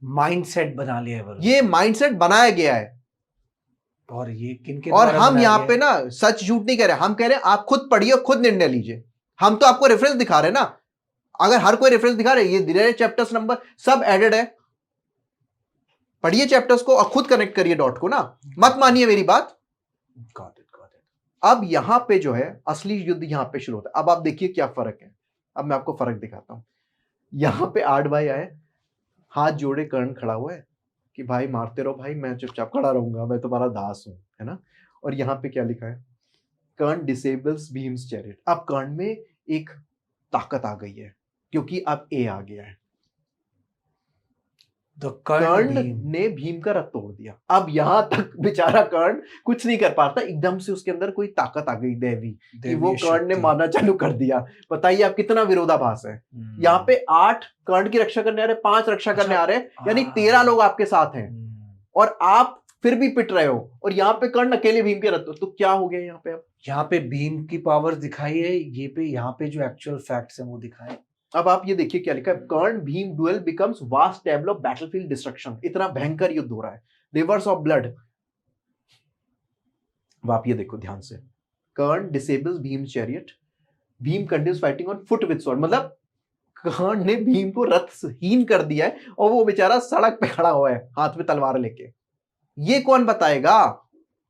माइंडसेट बना लिया है, ये माइंडसेट बनाया गया है। और ये किनके और द्वारा हम बनाया यहाँ गया पे है? ना सच झूठ नहीं कह रहे, हम कह रहे हैं आप खुद पढ़िए, खुद निर्णय लीजिए। हम तो आपको रेफरेंस दिखा रहे हैं ना। अगर हर कोई रेफरेंस दिखा रहे, ये दे रहे चैप्टर्स नंबर सब एडेड है, पढ़िए चैप्टर्स को और खुद कनेक्ट करिए डॉट को ना, मत मानिए मेरी बात। Got it. अब यहां पे जो है असली युद्ध यहां पे शुरू होता है। अब आप देखिए क्या फर्क है। अब मैं आपको फर्क दिखाता हूं। यहां पे 8 भाई आए, हाथ जोड़े कर्ण खड़ा हुआ है कि भाई मारते रहो भाई, मैं चुपचाप खड़ा रहूंगा, मैं तुम्हारा दास हूं, है ना। और यहां पे क्या लिखा है, कर्ण डिसेबल्स भीम्स चैरिट। अब कर्ण में एक ताकत आ गई है, क्योंकि अब ए आ गया है। कर्ण ने भीम का रथ तोड़ दिया। अब यहां तक बेचारा कर्ण कुछ नहीं कर पाता, एकदम से उसके अंदर कोई ताकत आ गई दैवी कि वो कर्ण ने मारना चालू कर दिया। बताइए आप कितना विरोधाभास है। यहाँ पे 8 कर्ण की रक्षा करने आ रहे, 5 रक्षा करने आ रहे, यानी 13 लोग आपके साथ हैं, और आप फिर भी पिट रहे हो, और यहाँ पे कर्ण अकेले भीम के रथ। तो क्या हो गया यहाँ पे? अब यहाँ पे भीम की पावर दिखाई है, ये पे यहाँ पे जो एक्चुअल फैक्ट्स हैं वो दिखाए। अब आप ये देखिए क्या लिखा है, Karna Bhim duel becomes vast table of battlefield destruction. इतना भयंकर युद्ध हो रहा है, रिवर्स ऑफ ब्लड। अब आप ये देखो ध्यान से, Karna disables Bhim chariot, Bhim continues fighting on foot with sword. मतलब कर्ण ने भीम को रथहीन कर दिया है, और वो बेचारा सड़क पे खड़ा हुआ है हाथ में तलवार लेके। ये कौन बताएगा?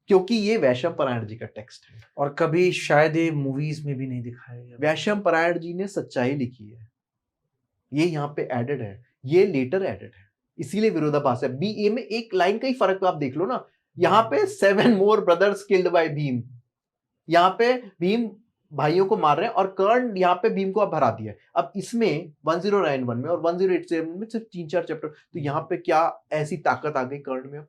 क्योंकि ये वैशम पारायण जी का टेक्स्ट है, और कभी शायद ये मूवीज में भी नहीं दिखाया गया। वैशम पारायण जी ने सच्चाई लिखी है, ये यहाँ पे एडेड है, ये लेटर एडेड है, इसीलिए विरोधाभास है। बीए में एक लाइन का ही फर्क आप देख लो ना। यहाँ पे 7 मोर ब्रदर्स किल्ड बाय भीम, यहाँ पे भीम भाइयों को मार रहे हैं, और कर्ण यहाँ पे भीम को अब हरा दिया। अब इसमें 1091 में और 1087 में सिर्फ 3-4 चैप्टर, तो यहाँ पे क्या ऐसी ताकत आ गई कर्ण में? अब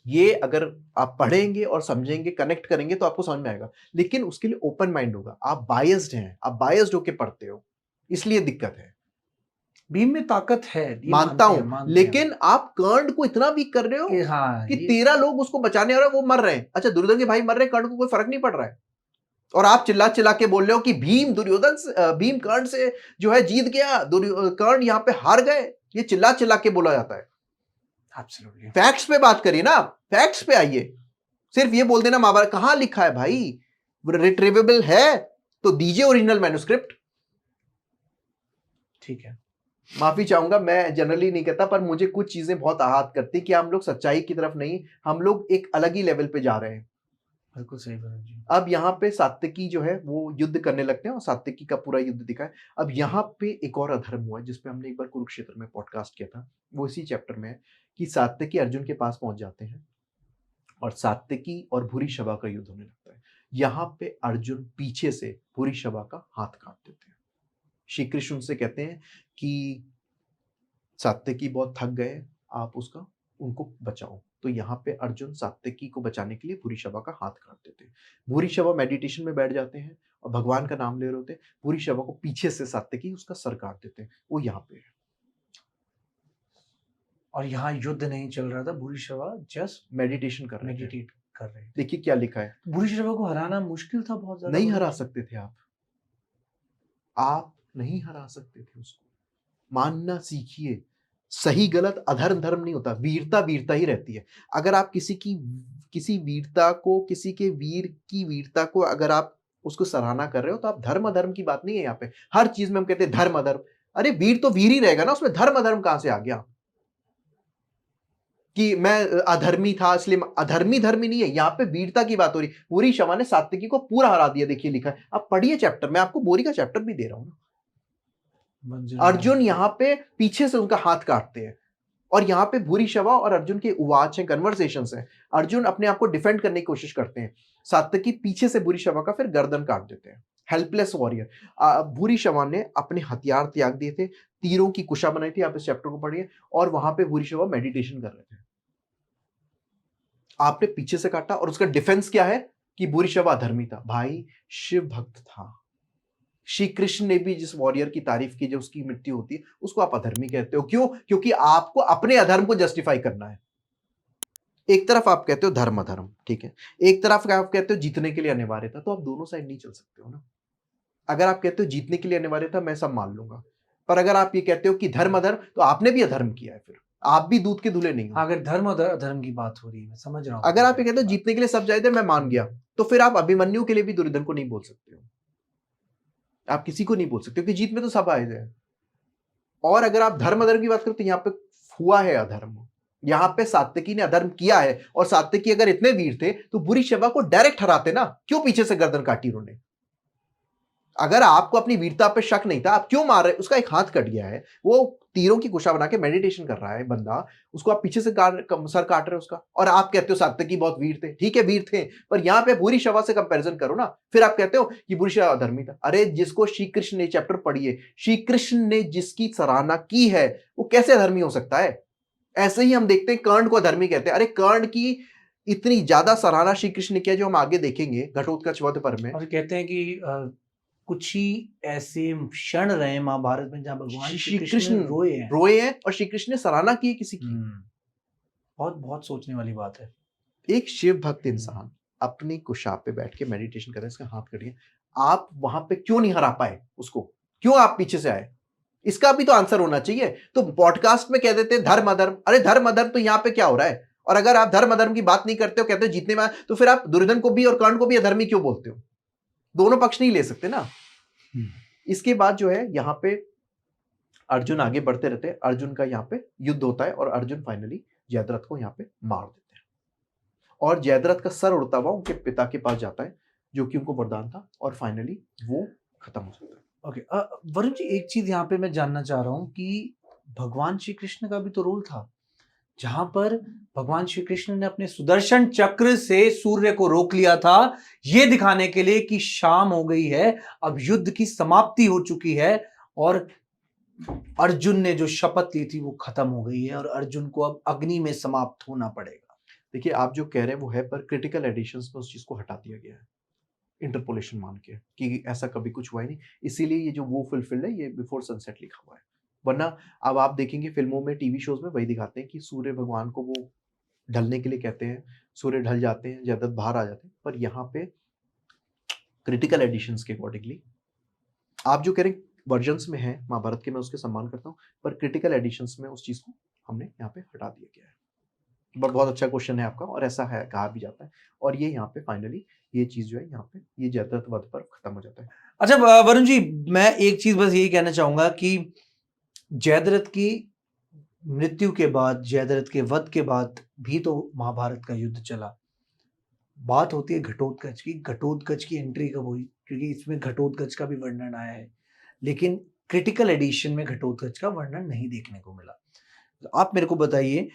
ये अगर आप पढ़ेंगे और समझेंगे, कनेक्ट करेंगे, तो आपको समझ में आएगा। लेकिन उसके लिए ओपन माइंड होगा। आप बायस्ड हैं, आप बायस्ड होके पढ़ते हो, इसलिए दिक्कत है। भीम में ताकत है, मानता हूं, लेकिन आप कर्ण को इतना वीक कर रहे हो कि 13 लोग उसको बचाने आ रहे हैं, वो मर रहे हैं। अच्छा, दुर्योधन के भाई मर रहे हैं, कर्ण को कोई फर्क नहीं पड़ रहा है, और आप चिल्ला चिल्ला के बोल रहे हो कि भीम कर्ण से जो है जीत गया, कर्ण यहाँ पे हार गए। ये चिल्ला चिल्ला के बोला जाता है। Absolutely. फैक्ट्स पे बात करिए ना, फैक्ट्स पे आइए। सिर्फ ये बोल देना महाभारत कहां लिखा है भाई, रिट्रीवेबल है तो दीजिए ओरिजिनल मैन्युस्क्रिप्ट। ठीक है, माफी चाहूंगा, मैं जनरली नहीं कहता, पर मुझे कुछ चीजें बहुत आहत करती कि हम लोग सच्चाई की तरफ नहीं, हम लोग एक अलग ही लेवल पे जा रहे हैं। बिल्कुल सही बात जी। अब यहाँ पे सात्यकी जो है वो युद्ध करने लगते हैं, और सात्यकी का पूरा युद्ध दिखा है। अब यहाँ पे एक और अधर्म हुआ है, जिसपे हमने एक बार कुरुक्षेत्र में पॉडकास्ट किया था, वो इसी चैप्टर में है कि सात्यकी अर्जुन के पास पहुंच जाते हैं, और सात्यकी और भूरिश्रवा का युद्ध होने लगता है। यहाँ पे अर्जुन पीछे से भूरिश्रवा का हाथ काट देते हैं। श्री कृष्ण उनसे कहते हैं कि सात्यकी बहुत थक गए, आप उनको बचाओ। तो यहाँ पे अर्जुन सात्यकी को बचाने के लिए भूरिश्रवा का हाथ काट देते हैं। भूरिश्रवा मेडिटेशन में बैठ जाते हैं और भगवान का नाम ले रहे होते हैं। भूरिश्रवा को पीछे से सात्यकी उसका सर काट देते हैं। वो यहाँ पे है, और यहाँ युद्ध नहीं चल रहा था, भूरिश्रवा जस्ट मेडिटेट कर रहे। देखिए क्या लिखा है, भूरिश्रवा को हराना मुश्किल था बहुत ज्यादा। नहीं हरा सकते थे आप नहीं हरा सकते थे उसको। मानना सीखिए, सही गलत अधर्म धर्म नहीं होता, वीरता वीरता ही रहती है। अगर आप किसी वीरता को, किसी के वीर की वीरता को अगर आप उसको सराहना कर रहे हो, तो आप धर्म अधर्म की बात नहीं है यहाँ पे। हर चीज में हम कहते हैं धर्म अधर्म, अरे वीर तो वीर ही रहेगा ना, उसमें धर्म अधर्म कहां से आ गया कि मैं अधर्मी था इसलिए? अधर्मी धर्मी नहीं है, यहाँ पे वीरता की बात हो रही। भूरिश्रवा ने सात्यकी को पूरा हरा दिया। देखिए लिखा है, आप पढ़िए चैप्टर, मैं आपको बोरी का चैप्टर भी दे रहा हूं ना। अर्जुन यहाँ पे पीछे से उनका हाथ काटते हैं, और यहाँ पे भूरिश्रवा और अर्जुन के उवाच हैं, कन्वर्सेशंस हैं। अर्जुन अपने आप को डिफेंड करने की कोशिश करते हैं, सात्यकी पीछे से भूरिश्रवा का फिर गर्दन काट देते हैं। Helpless warrior. भूरिश्रवा ने अपने हथियार त्याग दिए थे, तीरों की कुशा बनाई थी, आप इस चैप्टर को पढ़िए, और वहां पे भूरिश्रवा मेडिटेशन कर रहे थे। आपने पीछे से काटा और उसका डिफेंस क्या है कि भूरिश्रवा अधर्मी था। भाई शिव भक्त था। श्री कृष्ण ने भी जिस वॉरियर की तारीफ की जो उसकी मृत्यु होती है उसको आप अधर्मी कहते हो। क्यों? क्योंकि आपको अपने अधर्म को जस्टिफाई करना है। एक तरफ आप कहते हो धर्म अधर्म, ठीक है, एक तरफ आप कहते हो जीतने के लिए अनिवार्य था, तो आप दोनों साइड नहीं चल सकते हो ना। अगर आप कहते हो जीतने के लिए अनिवार्य था, मैं सब मान लूंगा, पर अगर आप ये कहते हो कि धर्म अधर्म, तो आपने भी अधर्म किया है, फिर आप भी दूध के धुले नहीं हो। अगर धर्म और अधर्म की बात हो रही है, मैं समझ रहा हूँ। अगर आप ये कहते हो जीतने के लिए सब जायज है, मैं मान गया, तो फिर आप अभिमन्यु के लिए भी दुर्योधन को नहीं बोल सकते हो। आप किसी को नहीं बोल सकते, क्योंकि जीत में तो सब आए हैं। और अगर आप धर्म अधर्म की बात करें तो यहाँ पे हुआ है अधर्म, यहाँ पे सात्यकी ने अधर्म किया है, और सात्यकी अगर इतने वीर थे तो भूरिश्रवा को डायरेक्ट हराते ना, क्यों पीछे से गर्दन काटी उन्होंने? अगर आपको अपनी वीरता पे शक नहीं था, आप क्यों मार रहे? उसका एक हाथ कट गया है, वो तीरों की कुशा बना के मेडिटेशन कर रहा है बंदा, उसको आप पीछे से सर काट रहे हो उसका, और आप कहते हो सात्यकी बहुत वीर थे। ठीक है वीर थे, पर यहाँ पे भूरिश्रवा से कंपैरिजन करो ना, फिर आप कहते हो कि भूरिश्रवा अधर्मी था। अरे जिसको श्री कृष्ण ने चैप्टर पढ़िए, श्री कृष्ण ने जिसकी सराहना की है वो कैसे अधर्मी हो सकता है? ऐसे ही हम देखते हैं कर्ण को अधर्मी कहते हैं। अरे कर्ण की इतनी ज्यादा सराहना श्री कृष्ण ने किया, जो हम आगे देखेंगे घटोत्कच वध पर्व में। और कहते हैं कि कुछ ही ऐसे क्षण रहे महाभारत में जहां भगवान श्री कृष्ण रोए हैं और श्री कृष्ण ने सराहना की है किसी की। बहुत बहुत सोचने वाली बात है। एक शिव भक्त इंसान अपनी कुशा पे बैठ के मेडिटेशन कर रहे हैं, इसका हाथ कटिए, आप वहां पे क्यों नहीं हरा पाए उसको? क्यों आप पीछे से आए? इसका भी तो आंसर होना चाहिए। तो पॉडकास्ट में कह देते हैं धर्म अधर्म। अरे धर्म अधर्म तो यहाँ पे क्या हो रहा है? और अगर आप धर्म अधर्म की बात नहीं करते हो, कहते हो जीतने में, तो फिर आप दुर्योधन को भी और कर्ण को भी अधर्मी क्यों बोलते हो? दोनों पक्ष नहीं ले सकते ना। इसके बाद जो है यहाँ पे अर्जुन आगे बढ़ते रहते हैं, अर्जुन का यहाँ पे युद्ध होता है और अर्जुन फाइनली जयद्रथ को यहाँ पे मार देते हैं, और जयद्रथ का सर उड़ता हुआ उनके पिता के पास जाता है, जो कि उनको वरदान था, और फाइनली वो खत्म हो जाता है। ओके, वरुण जी एक चीज यहाँ पे मैं जानना चाह रहा हूँ कि भगवान श्री कृष्ण का भी तो रोल था, जहां पर भगवान श्री कृष्ण ने अपने सुदर्शन चक्र से सूर्य को रोक लिया था, ये दिखाने के लिए कि शाम हो गई है, अब युद्ध की समाप्ति हो चुकी है, और अर्जुन ने जो शपथ ली थी वो खत्म हो गई है, और अर्जुन को अब अग्नि में समाप्त होना पड़ेगा। देखिए आप जो कह रहे हैं वो है, पर क्रिटिकल एडिशंस में उस चीज को हटा दिया गया है, इंटरपोलेशन मान के, कि ऐसा कभी कुछ हुआ ही नहीं, इसीलिए ये जो वो फुलफिल्ड है, ये बिफोर सनसेट लिखा हुआ है। वरना अब आप देखेंगे फिल्मों में, टीवी शोज में वही दिखाते हैं कि सूर्य भगवान को वो ढलने के लिए कहते हैं, सूर्य ढल जाते हैं, जयद्रथ बाहर आ जाते हैं, पर यहाँ पे क्रिटिकल एडिशंस के अकॉर्डिंगली आप जो कह रहे हैं वर्जन्स में है महाभारत के, मैं उसके सम्मान करता हूँ, पर क्रिटिकल एडिशंस में उस चीज को हमने यहाँ पे हटा दिया गया है। बहुत अच्छा क्वेश्चन है आपका, और ऐसा है, कहा भी जाता है, और ये यहाँ पे फाइनली ये चीज जो है यहाँ पे ये जयद्रथ वध पर खत्म हो जाता है। अच्छा वरुण जी, मैं एक चीज बस यही कहना चाहूंगा कि जयद्रथ की मृत्यु के बाद, जयद्रथ के वध के बाद भी तो महाभारत का युद्ध चला। बात होती है घटोत्कच की, घटोत्कच की एंट्री कब हुई, क्योंकि इसमें घटोत्कच का भी वर्णन आया है, लेकिन क्रिटिकल एडिशन में घटोत्कच का वर्णन नहीं देखने को मिला। तो आप मेरे को बताइए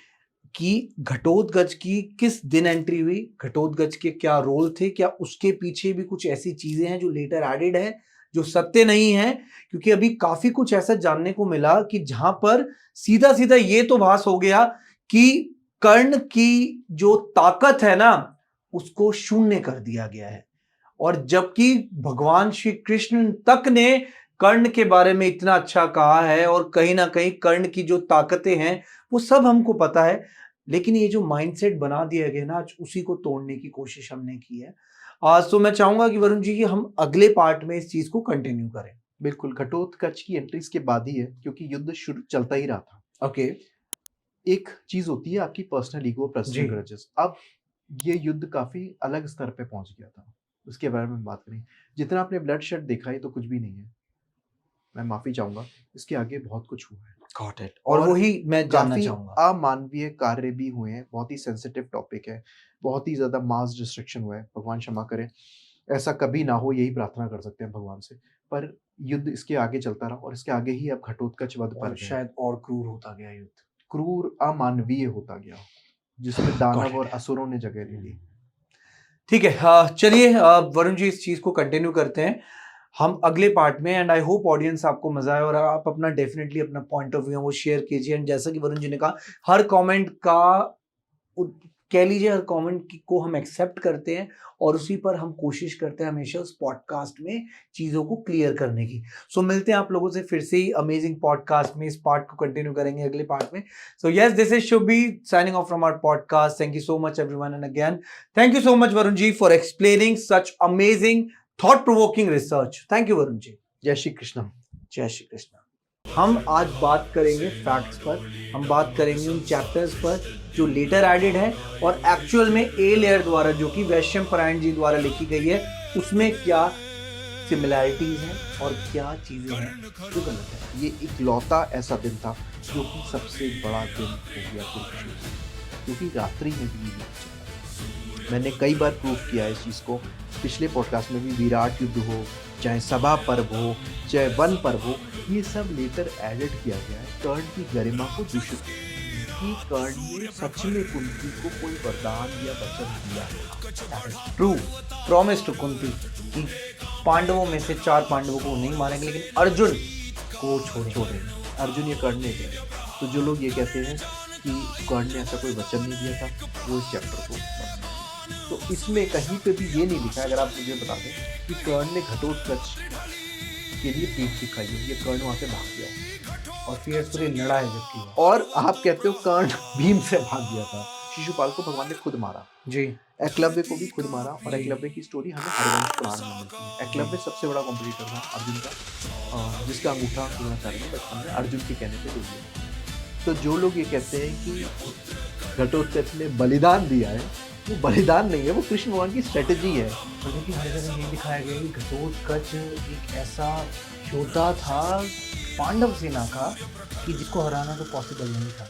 कि घटोत्कच की किस दिन एंट्री हुई, घटोत्कच के क्या रोल थे, क्या उसके पीछे भी कुछ ऐसी चीजें हैं जो लेटर एडेड है, जो सत्य नहीं है? क्योंकि अभी काफी कुछ ऐसा जानने को मिला कि जहां पर सीधा सीधा ये तो भास हो गया कि कर्ण की जो ताकत है ना, उसको शून्य कर दिया गया है, और जबकि भगवान श्री कृष्ण तक ने कर्ण के बारे में इतना अच्छा कहा है, और कहीं ना कहीं कर्ण की जो ताकतें हैं वो सब हमको पता है, लेकिन ये जो माइंडसेट बना दिया गया ना, आज उसी को तोड़ने की कोशिश हमने की है। तो मैं चाहूंगा कि वरुण जी कि हम अगले पार्ट में इस चीज को कंटिन्यू करें। बिल्कुल, घटोत्कच की एंट्री इसके बाद ही है, क्योंकि युद्ध शुरू चलता ही रहा था। ओके, एक चीज होती है आपकी पर्सनल ईगो, पर्सनल ग्रजेस। अब ये युद्ध काफी अलग स्तर पे पहुंच गया था, उसके बारे में बात करें। जितना आपने ब्लड शेड देखा है तो कुछ भी नहीं है, मैं माफी चाहूंगा, इसके आगे बहुत कुछ हुआ है। Got it. और वही मैं जानना चाहूंगा, अमानवीय कार्य भी हुए हैं, बहुत ही सेंसिटिव टॉपिक है, बहुत ही ज्यादा मास डिस्ट्रक्शन हुआ है, भगवान क्षमा करे, ऐसा कभी ना हो, यही प्रार्थना कर सकते हैं भगवान से। पर युद्ध इसके आगे चलता रहा, और इसके आगे ही अब घटोत्कच वध पर शायद और क्रूर होता गया युद्ध, क्रूर अमानवीय होता गया, जिसमें दानव और असुरों ने जगह ले ली। ठीक है, चलिए वरुण जी इस चीज को कंटिन्यू करते हैं। हम अगले पार्ट में, एंड आई होप ऑडियंस आपको मजा आए और आप अपना डेफिनेटली अपना पॉइंट ऑफ व्यू वो शेयर कीजिए। एंड जैसा कि वरुण जी ने कहा, हर कमेंट का कह लीजिए हर कमेंट को हम एक्सेप्ट करते हैं और उसी पर हम कोशिश करते हैं हमेशा उस पॉडकास्ट में चीज़ों को क्लियर करने की। सो मिलते हैं आप लोगों से फिर से ही अमेजिंग पॉडकास्ट में। इस पार्ट को कंटिन्यू करेंगे अगले पार्ट में। So yes, this is Shubhi signing off from our podcast. Thank you so much everyone, and again thank you so much Varun ji for explaining such amazing thought provoking research. Thank you Varun ji. जय श्री कृष्ण। जय श्री कृष्ण। हम आज बात करेंगे facts पर, हम बात करेंगे उन चैप्टर्स पर जो लेटर एडेड है और एक्चुअल में ए लेयर द्वारा, जो कि वैशंपायन जी द्वारा लिखी गई है, उसमें क्या सिमिलैरिटीज हैं और क्या चीजें हैं जो गलत है। ये इकलौता ऐसा दिन था जो कि सबसे बड़ा दिन हो गया कुरुक्षेत्र, क्योंकि रात्रि में भी ये चला। मैंने कई बार प्रूव किया है इस चीज़ को, पिछले पॉडकास्ट में भी। विराट युद्ध हो, चाहे सभा पर्व हो, चाहे वन पर्व हो, ये सब लेटर एडेड किया गया है कर्ण की गरिमा को दूषित कि कर्ण ने सच में कुंती को कोई वरदान या वचन दिया है। ट्रू प्रॉमिस टू कुंती कि पांडवों में से 4 पांडवों को नहीं मारेंगे, लेकिन अर्जुन को छोड़ेंगे। अर्जुन ये कर्ण ने दिया। तो जो लोग ये कहते हैं कि कर्ण ने ऐसा कोई वचन नहीं दिया था, वो इस चैप्टर को तो इसमें कहीं पे भी ये नहीं लिखा। अगर आप मुझे बता दें कि कर्ण ने घटोत्कच के लिए पीठ दिखाई हो, ये कर्ण वहाँ से भाग गया और फिर पूरी लड़ाई जबकि, और आप कहते हो कर्ण भीम से भाग गया था। शिशुपाल को भगवान ने खुद मारा जी, एकलव्य को भी खुद मारा, और एकलव्य की स्टोरी हमें हरवंश पुराण में मिलती है। एकलव्य सबसे बड़ा कॉम्पिटिटर था अर्जुन का, जिसका अंगूठा द्रोणाचार्य ने बचपन में अर्जुन के कहने पे दे दिया। तो जो लोग ये कहते हैं कि घटोत्कच ने बलिदान दिया है, वो बलिदान नहीं है, वो कृष्ण भगवान की स्ट्रेटेजी है। और देखिए हर जगह ये दिखाया गया कि घटोत्कच एक ऐसा योद्धा था पांडव सेना का कि जिसको हराना तो पॉसिबल नहीं था।